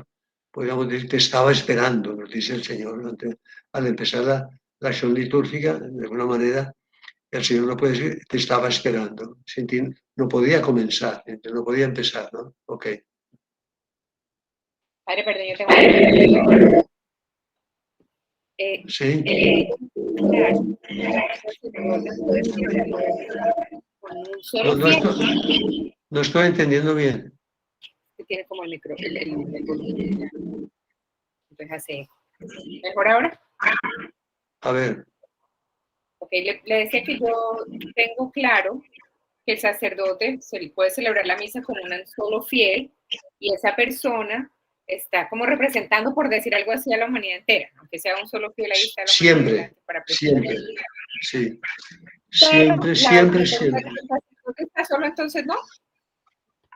podríamos decir, te estaba esperando, nos dice el Señor. Al empezar la acción litúrgica, de alguna manera, el Señor no puede decir, te estaba esperando. Sin ti no podía comenzar, no podía empezar, ¿no? Ok. Padre, perdón, yo tengo Sí. No estoy entendiendo bien. Tiene como el micro, el volumen. Entonces así. ¿Mejor ahora? A ver. Ok, le decía que yo tengo claro que el sacerdote puede celebrar la misa con un solo fiel y esa persona está como representando, por decir algo así, a la humanidad entera, aunque sea un solo fiel, ahí está la siempre, para siempre, sí, siempre, siempre, siempre. ¿El sacerdote está solo entonces, no?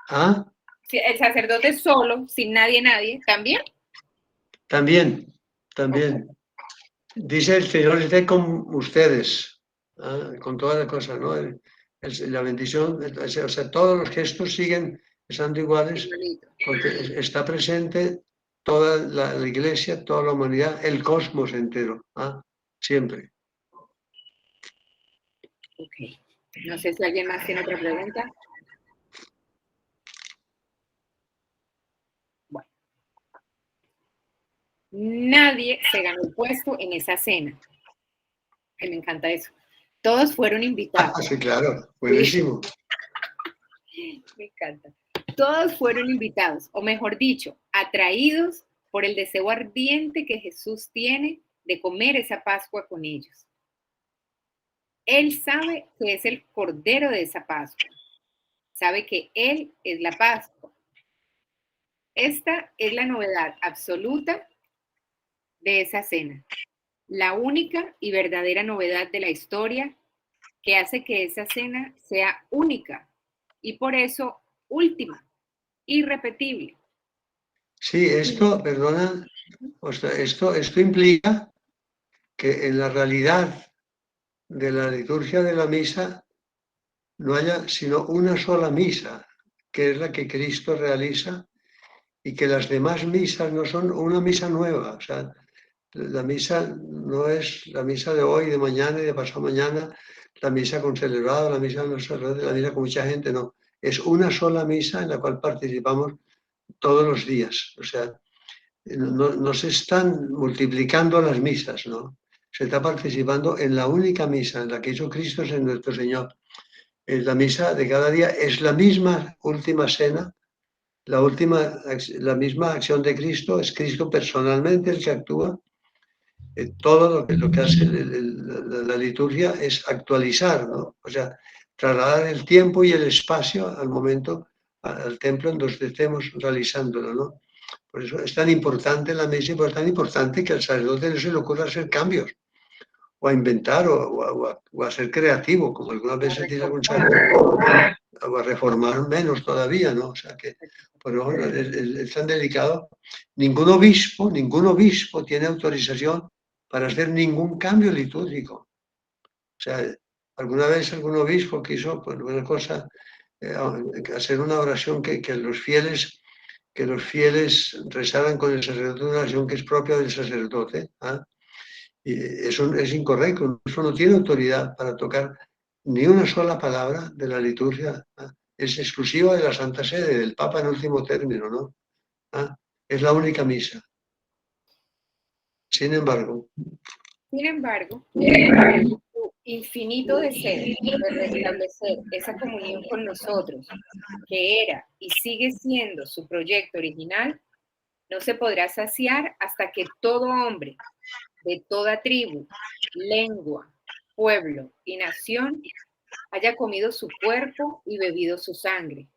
¿Ah? Si el sacerdote solo, sin nadie, ¿también? También. Okay. Dice el Señor esté con ustedes, ¿eh? Con todas las cosas, ¿no? La bendición, o sea, todos los gestos siguen estando iguales porque está presente toda la iglesia, toda la humanidad, el cosmos entero, siempre. Ok. No sé si alguien más tiene otra pregunta. Bueno. Nadie se ganó el puesto en esa cena. Que me encanta eso. Todos fueron invitados. Sí, claro, buenísimo. Sí, me encanta. Todos fueron invitados, o mejor dicho, atraídos por el deseo ardiente que Jesús tiene de comer esa Pascua con ellos. Él sabe que es el Cordero de esa Pascua. Sabe que Él es la Pascua. Esta es la novedad absoluta de esa cena. La única y verdadera novedad de la historia que hace que esa cena sea única y por eso última, irrepetible. Sí, esto, perdona, o sea, esto implica que en la realidad de la liturgia de la misa no haya sino una sola misa, que es la que Cristo realiza, y que las demás misas no son una misa nueva. O sea, la misa no es la misa de hoy, de mañana y de pasado mañana, la misa con celebrado, la misa no sacerdote, la misa con mucha gente, no. Es una sola misa en la cual participamos todos los días. O sea, no se están multiplicando las misas, ¿no? Se está participando en la única misa en la que hizo Cristo es en nuestro Señor. La misa de cada día es la misma última cena, la misma acción de Cristo, es Cristo personalmente el que actúa. Todo lo que hace la liturgia es actualizar, ¿no? O sea, trasladar el tiempo y el espacio al momento, al templo en donde estemos realizándolo, ¿no? Por eso es tan importante la misa y por eso es tan importante que al sacerdote no se le ocurra hacer cambios o a inventar o a ser creativo, como algunas veces dice algún sacerdote, o a reformar menos todavía, ¿no? O sea que, pero bueno, es tan delicado. Ningún obispo tiene autorización para hacer ningún cambio litúrgico. O sea, alguna vez algún obispo quiso, pues una cosa, hacer una oración que los fieles rezaran con el sacerdote, una oración que es propia del sacerdote. Y eso es incorrecto, eso no tiene autoridad para tocar ni una sola palabra de la liturgia. Es exclusiva de la Santa Sede, del Papa en último término, ¿no? Es la única misa. Sin embargo, Su infinito deseo de restablecer esa comunión con nosotros, que era y sigue siendo su proyecto original, no se podrá saciar hasta que todo hombre de toda tribu, lengua, pueblo y nación haya comido su cuerpo y bebido su sangre.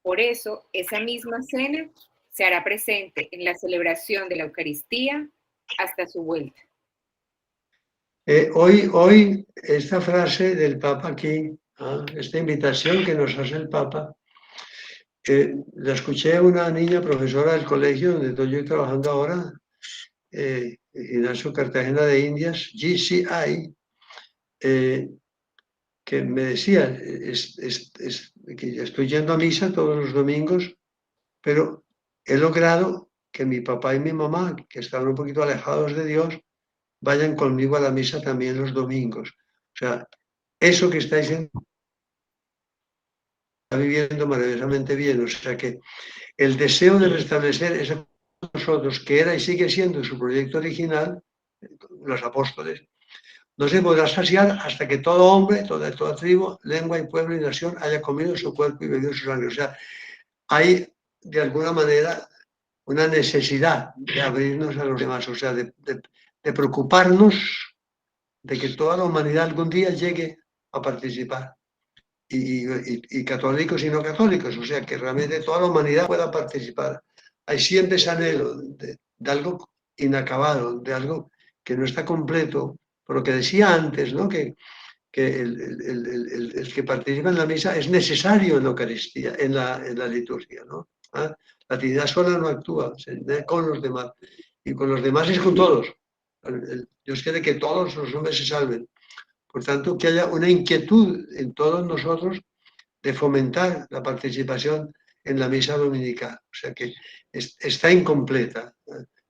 Por eso, esa misma cena se hará presente en la celebración de la Eucaristía hasta su vuelta. hoy esta frase del Papa aquí, esta invitación que nos hace el Papa, la escuché a una niña profesora del colegio donde estoy yo trabajando ahora, Ignacio Cartagena de Indias, GCI, que me decía, que estoy yendo a misa todos los domingos, pero he logrado que mi papá y mi mamá, que estaban un poquito alejados de Dios, vayan conmigo a la misa también los domingos. O sea, eso que estáis está viviendo maravillosamente bien. O sea que el deseo de restablecer esa nosotros, que era y sigue siendo su proyecto original, los apóstoles, no se podrá saciar hasta que todo hombre, toda tribu, lengua y pueblo y nación haya comido su cuerpo y bebido su sangre. O sea, hay de alguna manera una necesidad de abrirnos a los demás, o sea, de preocuparnos de que toda la humanidad algún día llegue a participar. Y católicos y no católicos, o sea, que realmente toda la humanidad pueda participar. Hay siempre ese anhelo de algo inacabado, de algo que no está completo, por lo que decía antes, ¿no? Que el que participa en la misa es necesario en la Eucaristía, en la liturgia, ¿no? La Trinidad sola no actúa, con los demás. Y con los demás es con todos. Dios quiere que todos los hombres se salven. Por tanto, que haya una inquietud en todos nosotros de fomentar la participación en la misa dominical. O sea que está incompleta.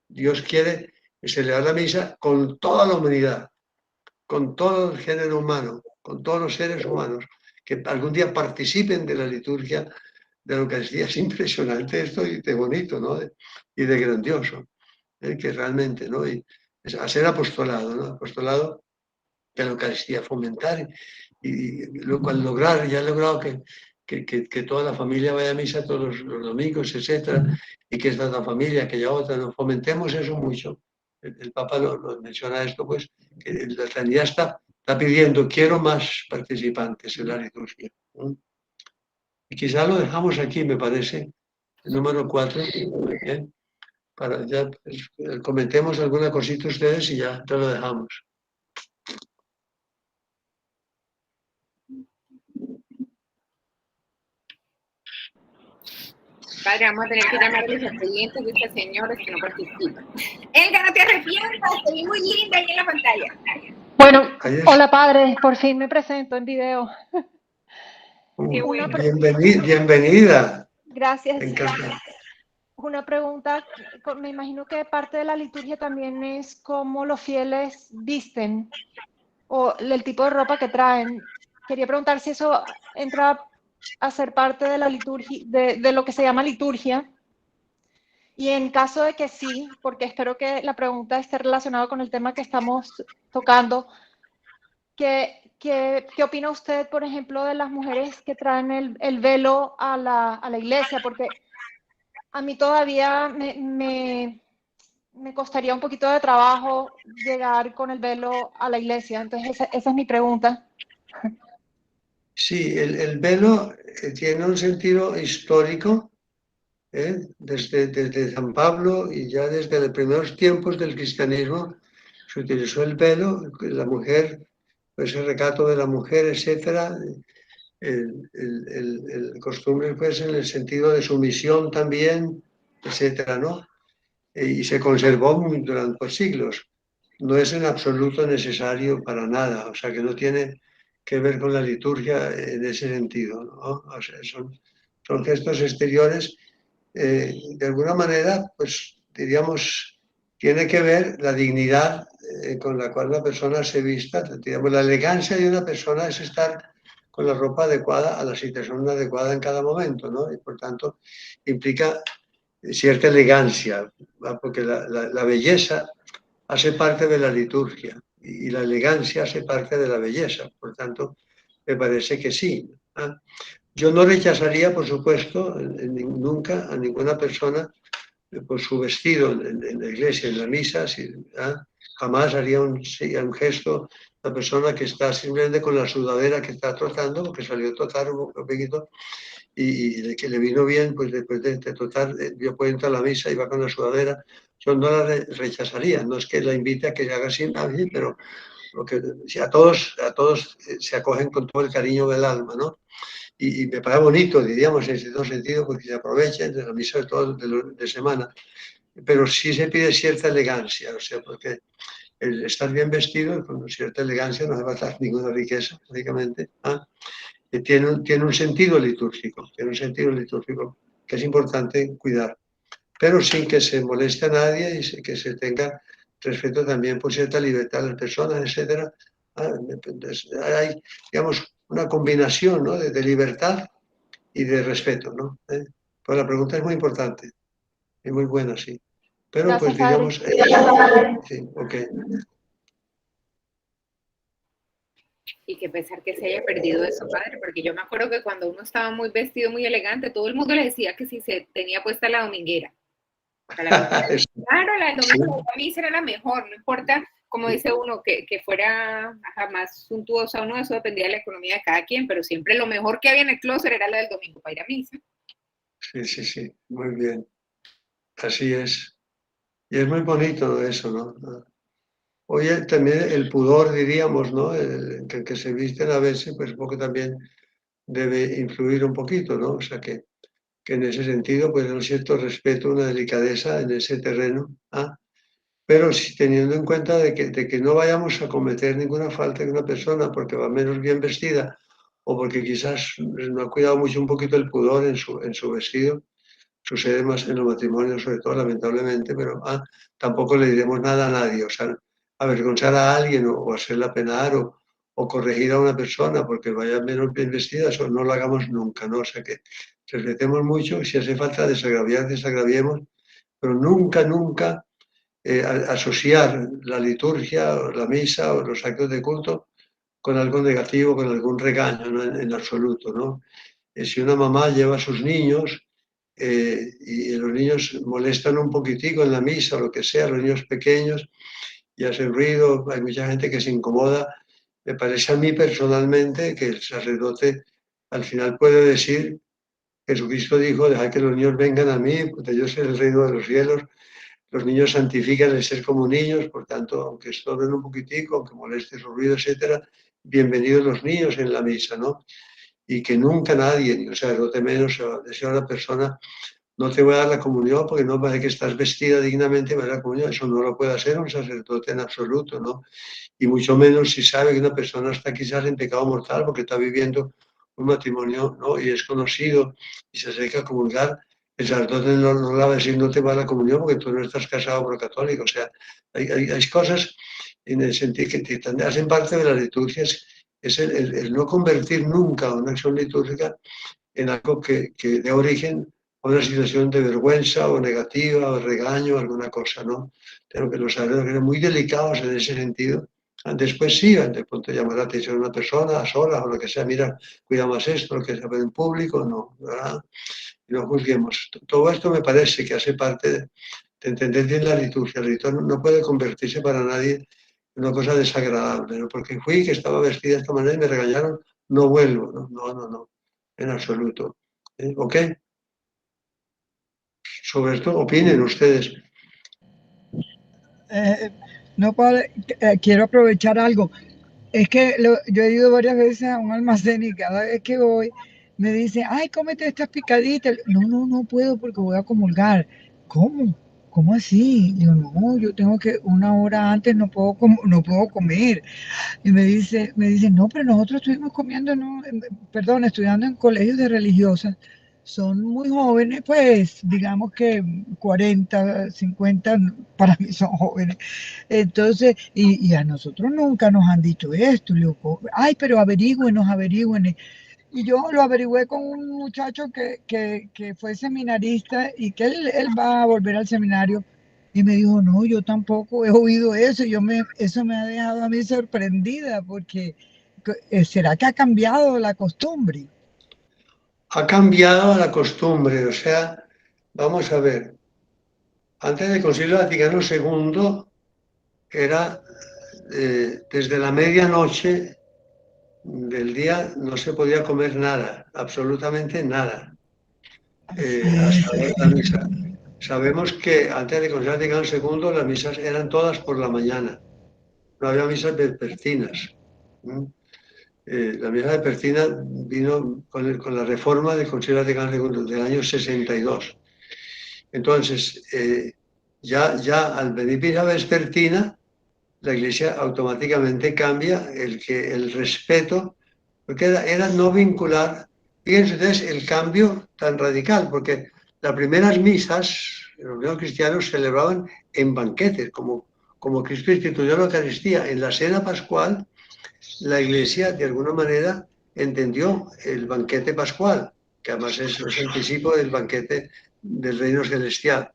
Dios quiere celebrar la misa con toda la humanidad, con todo el género humano, con todos los seres humanos, que algún día participen de la liturgia de la Eucaristía. Es impresionante esto y de bonito, ¿no? Y de grandioso, que realmente, ¿no? Y hacer apostolado, ¿no? Apostolado de la Eucaristía, fomentar y al lograr, ya he logrado que toda la familia vaya a misa todos los domingos, etcétera, y que esta otra familia, aquella otra, nos fomentemos eso mucho. El Papa nos menciona esto, pues, que la Trinidad está pidiendo, quiero más participantes en la liturgia, ¿no? Y quizá lo dejamos aquí, me parece, el número 4, para ya pues, comentemos alguna cosita ustedes y ya te lo dejamos. Padre, vamos a tener que llamar a los expedientes de estas señoras que no participan. Elga, no te arrepientas, te vi muy linda ahí en la pantalla. Bueno, hola padre, por fin me presento en video. Bueno. Bienvenida. Gracias. Encantado. Una pregunta, me imagino que parte de la liturgia también es cómo los fieles visten o el tipo de ropa que traen. Quería preguntar si eso entra a ser parte de la liturgia, de lo que se llama liturgia. Y en caso de que sí, porque espero que la pregunta esté relacionada con el tema que estamos tocando, ¿qué opina usted, por ejemplo, de las mujeres que traen el velo a la iglesia? Porque a mí todavía me costaría un poquito de trabajo llegar con el velo a la iglesia. Entonces, esa es mi pregunta. Sí, el velo tiene un sentido histórico, desde San Pablo y ya desde los primeros tiempos del cristianismo se utilizó el velo, la mujer, pues el recato de la mujer, etcétera, el costumbre pues en el sentido de sumisión también, etcétera, ¿no? Y se conservó durante pues, siglos. No es en absoluto necesario para nada, o sea que no tiene que ver con la liturgia en ese sentido, ¿no? O sea, son gestos exteriores, de alguna manera, pues diríamos, tiene que ver la dignidad con la cual una persona se vista, digamos, la elegancia de una persona es estar con la ropa adecuada a la situación adecuada en cada momento, ¿no? Y por tanto implica cierta elegancia, ¿va? Porque la belleza hace parte de la liturgia y la elegancia hace parte de la belleza. Por tanto, me parece que sí. ¿Ah? Yo no rechazaría, por supuesto, nunca a ninguna persona por su vestido en la iglesia, en la misa. ¿Ah? Jamás haría un gesto la persona que está simplemente con la sudadera que está trotando, porque salió a trotar un poquito, y que le vino bien, pues después de trotar, yo puedo entrar a la misa y va con la sudadera. Yo no la rechazaría, no es que la invite a que se haga así nadie, pero si a todos se acogen con todo el cariño del alma, ¿no? Y me parece bonito, diríamos, en cierto sentido, porque se aprovechen de la misa de semana, pero sí se pide cierta elegancia, o sea, porque el estar bien vestido con cierta elegancia no hace falta ninguna riqueza, lógicamente, ¿ah? Tiene un sentido litúrgico, que es importante cuidar, pero sin que se moleste a nadie y que se tenga respeto también por cierta libertad de las personas, etcétera. Hay, digamos, una combinación, ¿no? de libertad y de respeto, ¿no? Pues la pregunta es muy importante y muy buena, sí. Pero Gracias, pues diríamos, sí, ok. Y que pesar que se haya perdido eso, padre, porque yo me acuerdo que cuando uno estaba muy vestido, muy elegante, todo el mundo le decía que si se tenía puesta la dominguera. Claro, la domingo para mí será la mejor, no importa, como dice uno, que fuera más suntuosa o no, eso dependía de la economía de cada quien, pero siempre lo mejor que había en el closet era la del domingo para ir a misa. Sí, muy bien. Así es. Y es muy bonito eso, ¿no? Oye, también el pudor, diríamos, ¿no? Que se visten a veces, pues un poco también debe influir un poquito, ¿no? O sea, que en ese sentido, pues un cierto respeto, una delicadeza en ese terreno, ¿ah? Pero sí teniendo en cuenta de que no vayamos a cometer ninguna falta de una persona porque va menos bien vestida o porque quizás no ha cuidado mucho un poquito el pudor en su vestido. Sucede más en los matrimonios, sobre todo, lamentablemente, pero tampoco le diremos nada a nadie. O sea, avergonzar a alguien o hacerla penar o corregir a una persona porque vaya menos bien vestida, eso no lo hagamos nunca, ¿no? O sea, que respetemos mucho y si hace falta desagraviar, desagraviemos, pero nunca, nunca asociar la liturgia, o la misa o los actos de culto con algo negativo, con algún regaño, ¿no? En absoluto, ¿no? Si una mamá lleva a sus niños y los niños molestan un poquitico en la misa o lo que sea, los niños pequeños, y hacen ruido, hay mucha gente que se incomoda. Me parece a mí personalmente que el sacerdote al final puede decir, Jesucristo dijo, dejad que los niños vengan a mí, porque yo soy el reino de los cielos. Los niños santifican el ser como niños, por tanto, aunque estorben un poquitico, aunque moleste su ruido, etcétera, bienvenidos los niños en la misa, ¿no? Y que nunca nadie, ni un sacerdote menos, se va a decir a una persona, no te voy a dar la comunión porque no parece que estás vestida dignamente para la comunión. Eso no lo puede hacer un sacerdote en absoluto, ¿no? Y mucho menos si sabe que una persona está quizás en pecado mortal porque está viviendo un matrimonio, ¿no? Y es conocido y se acerca a comulgar, el sacerdote no le va a decir no te va a la comunión porque tú no estás casado por católico. O sea, hay cosas en el sentido que hacen parte de las liturgias, es el no convertir nunca una acción litúrgica en algo que dé origen a una situación de vergüenza o negativa o regaño, alguna cosa, ¿no? Tengo que los sacerdotes eran muy delicados en ese sentido. Después sí, de pronto llamar la atención a una persona a solas o lo que sea, mira, cuida más esto, lo que se ve en público, no, ¿verdad? Y no juzguemos. Todo esto me parece que hace parte de entender bien la liturgia. La liturgia no puede convertirse para nadie en una cosa desagradable, ¿no? Porque fui que estaba vestida de esta manera y me regañaron, no vuelvo, no, en absoluto. ¿Ok? Sobre esto opinen ustedes. No puedo, quiero aprovechar algo. Es que yo he ido varias veces a un almacén y cada vez que voy me dicen, ay, cómete estas picaditas. No puedo porque voy a comulgar. ¿Cómo? ¿Cómo así? Digo, no, yo tengo que una hora antes no puedo comer. Y me dice, no, pero nosotros estuvimos comiendo, no, perdón, estudiando en colegios de religiosas. Son muy jóvenes, pues, digamos que 40, 50, para mí son jóvenes. Entonces, y a nosotros nunca nos han dicho esto. Le digo, ay, pero averigüen. Y yo lo averigüé con un muchacho que fue seminarista y que él va a volver al seminario. Y me dijo, no, yo tampoco he oído eso. Eso me ha dejado a mí sorprendida porque ¿será que ha cambiado la costumbre? Ha cambiado la costumbre, o sea, vamos a ver, antes del Concilio Vaticano II era desde la medianoche del día no se podía comer nada, absolutamente nada, hasta la misa. Sabemos que antes del Concilio Vaticano II las misas eran todas por la mañana, no había misas vespertinas. La misa vespertina vino con la reforma del Concilio Vaticano II del año 62. Entonces, ya al venir misa vespertina, la Iglesia automáticamente cambia el respeto, porque era no vincular. Fíjense ustedes el cambio tan radical, porque las primeras misas, los primeros cristianos celebraban en banquetes, como Cristo instituyó la Eucaristía. En la cena pascual, la Iglesia, de alguna manera, entendió el banquete pascual, que además es el anticipo del banquete del reino celestial.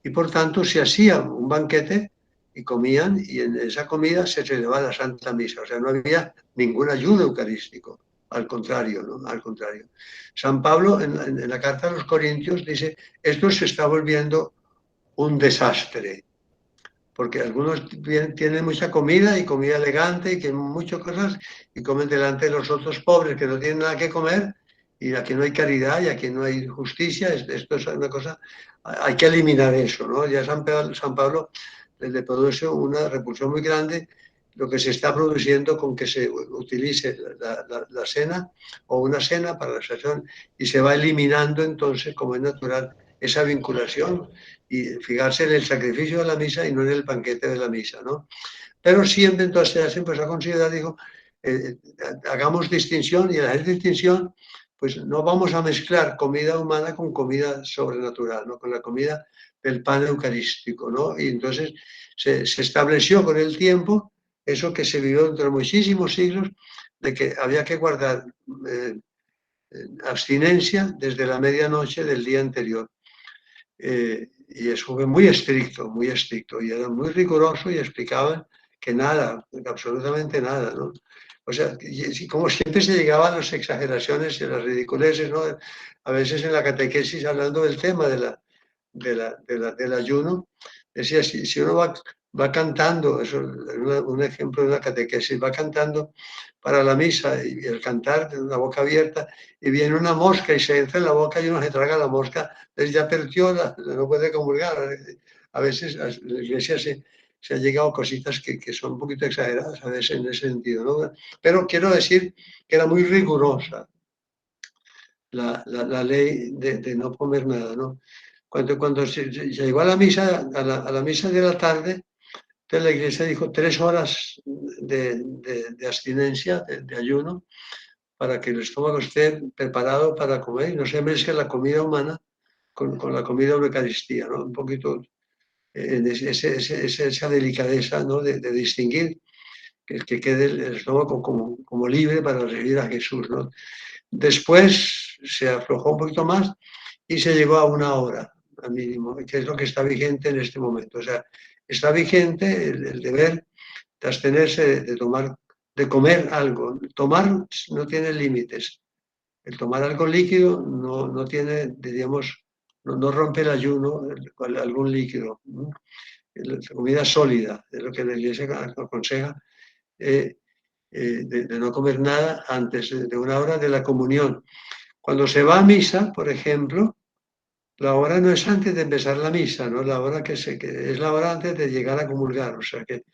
Y por tanto se hacía un banquete y comían, y en esa comida se celebraba la Santa Misa. O sea, no había ningún ayuno eucarístico. Al contrario, ¿no? Al contrario. San Pablo, en la carta a los Corintios, dice, esto se está volviendo un desastre, porque algunos tienen mucha comida y comida elegante y que muchas cosas y comen delante de los otros pobres que no tienen nada que comer y aquí no hay caridad y aquí no hay justicia. Esto es una cosa, hay que eliminar eso, ¿no? Ya San Pablo le produce una repulsión muy grande lo que se está produciendo con que se utilice la cena o una cena para la sesión y se va eliminando entonces, como es natural, esa vinculación y fijarse en el sacrificio de la misa y no en el banquete de la misa, ¿no? Pero siempre entonces se empezó a considerar, digo, hagamos distinción, y al hacer distinción, pues no vamos a mezclar comida humana con comida sobrenatural, ¿no? Con la comida del pan eucarístico, ¿no? Y entonces se estableció con el tiempo eso que se vivió entre muchísimos siglos, de que había que guardar abstinencia desde la medianoche del día anterior. Y eso fue muy estricto, y era muy riguroso, y explicaban que nada, absolutamente nada, ¿no? O sea, como siempre se llegaba a las exageraciones y a las ridiculeces, ¿no? A veces en la catequesis, hablando del tema del ayuno, decía, si uno va cantando, eso es un ejemplo de una catequesis, va cantando para la misa, y el cantar con la boca abierta, y viene una mosca y se entra en la boca y uno se traga la mosca, entonces ya perdió, no puede comulgar. A veces la iglesia se ha llegado a cositas que son un poquito exageradas a veces en ese sentido, ¿no? Pero quiero decir que era muy rigurosa la ley de no comer nada, ¿no? Cuando se llegó a la misa, a la misa de la tarde, entonces la iglesia dijo 3 horas de abstinencia, de ayuno, para que el estómago esté preparado para comer y no se mezcle la comida humana con la comida de la Eucaristía, ¿no? Un poquito esa delicadeza, ¿no? de distinguir, que quede el estómago como libre para recibir a Jesús, ¿no? Después se aflojó un poquito más y se llegó a 1 hora, al mínimo, que es lo que está vigente en este momento. O sea, está vigente el deber de abstenerse de comer algo. Tomar no tiene límites. El tomar algo líquido no tiene, diríamos, no rompe el ayuno, algún líquido. La comida sólida, es lo que la Iglesia aconseja, de no comer nada antes de 1 hora de la comunión. Cuando se va a misa, por ejemplo, la hora no es antes de empezar la misa, ¿no? La hora que es la hora antes de llegar a comulgar. O sea que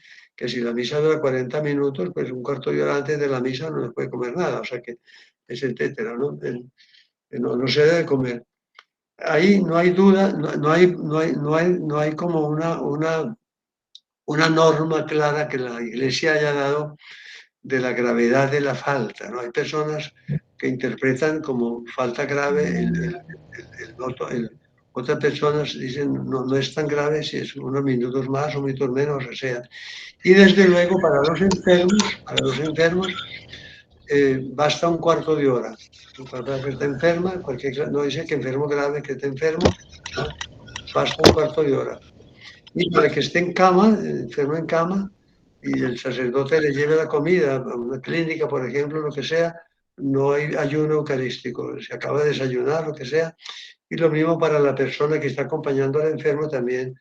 si la misa dura 40 minutos, pues un cuarto de hora antes de la misa no se puede comer nada. O sea que es etcétera, ¿no? No se debe comer. Ahí no hay duda, no hay como una norma clara que la Iglesia haya dado de la gravedad de la falta, ¿no? Hay personas que interpretan como falta grave otras personas dicen no es tan grave si es unos minutos más o minutos menos, o sea. Y desde luego para los enfermos basta un cuarto de hora. Para que esté enferma, no dice que enfermo grave, que esté enfermo, ¿no? Basta un cuarto de hora. Y para que esté en cama, enfermo en cama, y el sacerdote le lleve la comida a una clínica, por ejemplo, lo que sea, no hay ayuno eucarístico, se acaba de desayunar, lo que sea, y lo mismo para la persona que está acompañando al enfermo también,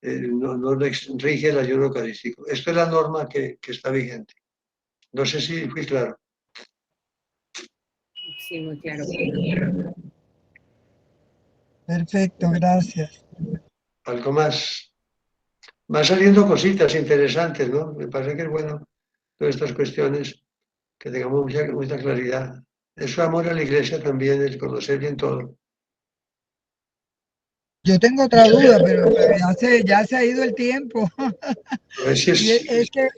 no le rige el ayuno eucarístico. Esto es la norma que está vigente. No sé si fui claro. Sí, muy claro. Perfecto, gracias. Algo más. Van saliendo cositas interesantes, ¿no? Me parece que es bueno todas estas cuestiones, que tengamos mucha claridad. Eso amor a la iglesia también, el conocer bien todo. Yo tengo otra duda, pero ya se ha ido el tiempo. A ver si Y es que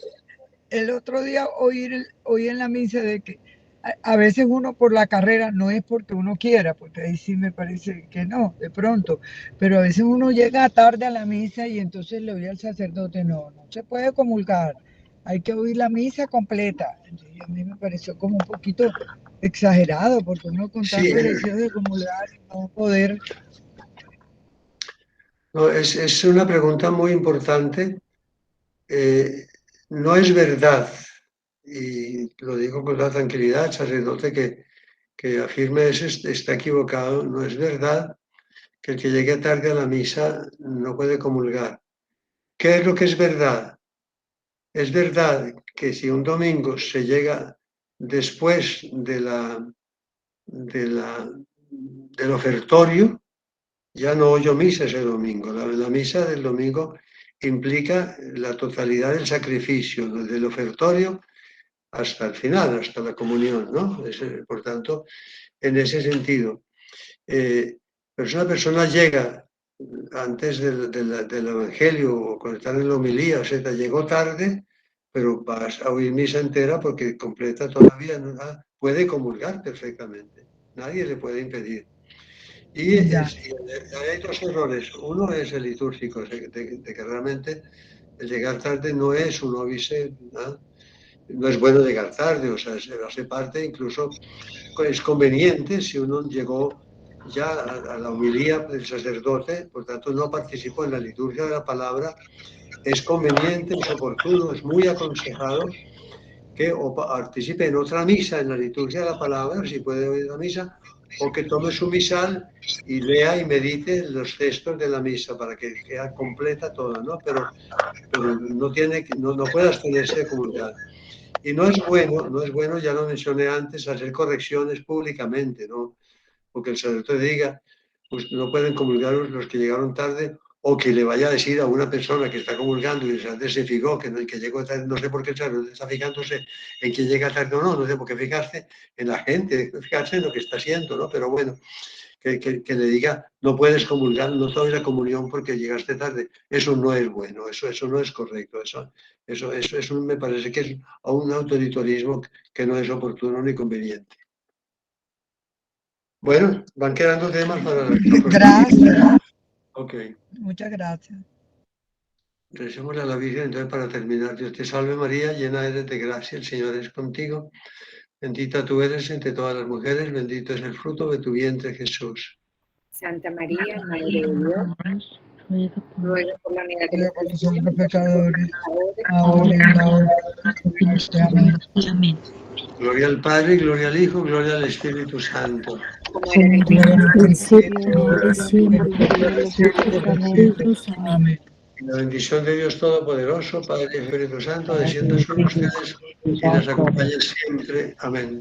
el otro día oí en la misa de que a veces uno por la carrera no es porque uno quiera, porque ahí sí me parece que no, de pronto, pero a veces uno llega tarde a la misa y entonces le oye al sacerdote, no se puede comulgar, hay que oír la misa completa. Entonces, a mí me pareció como un poquito exagerado, porque uno con tanto sí, deseo de comulgar y no poder. no, es una pregunta muy importante. No es verdad, y lo digo con la tranquilidad, sacerdote que afirme eso está equivocado. No es verdad que el que llegue tarde a la misa no puede comulgar. ¿Qué es lo que es verdad? Es verdad que si un domingo se llega después del ofertorio, ya no oyo misa ese domingo. La misa del domingo implica la totalidad del sacrificio, desde el ofertorio hasta el final, hasta la comunión, ¿no? Por tanto, en ese sentido, pero si una persona llega antes del Evangelio o cuando está en la homilía, o sea, llegó tarde, pero vas a oír misa entera porque completa todavía, ¿no? Puede comulgar perfectamente, nadie le puede impedir. Y hay dos errores. Uno es el litúrgico, de que realmente el llegar tarde no es un óbice, no es bueno llegar tarde, o sea, se hace parte, incluso es conveniente si uno llegó ya a la homilía del sacerdote, por tanto no participó en la liturgia de la palabra, es conveniente, es oportuno, es muy aconsejado que o participe en otra misa en la liturgia de la palabra, si puede oír la misa, o que tome su misal y lea y medite los textos de la misa para que quede completa toda, ¿no? Pero no puede abstenerse de comulgar. Y no es bueno, ya lo mencioné antes, hacer correcciones públicamente, ¿no? Porque el sacerdote diga, pues no pueden comulgar los que llegaron tarde, o que le vaya a decir a una persona que está comulgando y el sacerdote se fijó que llegó tarde, no sé por qué el sacerdote está fijándose en quién llega tarde o no sé por qué fijarse en la gente, fijarse en lo que está haciendo, ¿no? Pero bueno, que le diga, no puedes comulgar, no tomes la comunión porque llegaste tarde. Eso no es bueno, eso no es correcto. Eso me parece que es un autoritarismo que no es oportuno ni conveniente. Bueno, van quedando temas para la próxima. Gracias. Ok. Muchas gracias. Recémosle a la Virgen entonces para terminar. Dios te salve María, llena eres de gracia, el Señor es contigo. Bendita tú eres entre todas las mujeres, bendito es el fruto de tu vientre Jesús. Santa María, Madre de Dios, ruega por la unidad de los Por nosotros pecadores, pecadores, ahora y en la hora de nuestra muerte. Amén. Gloria al Padre, gloria al Hijo, gloria al Espíritu Santo. como era en el Gloria al principio, principio, siempre, amén. Y la bendición de Dios Todopoderoso, Padre y Espíritu Santo, descienda sobre ustedes y les acompañe siempre. Amén.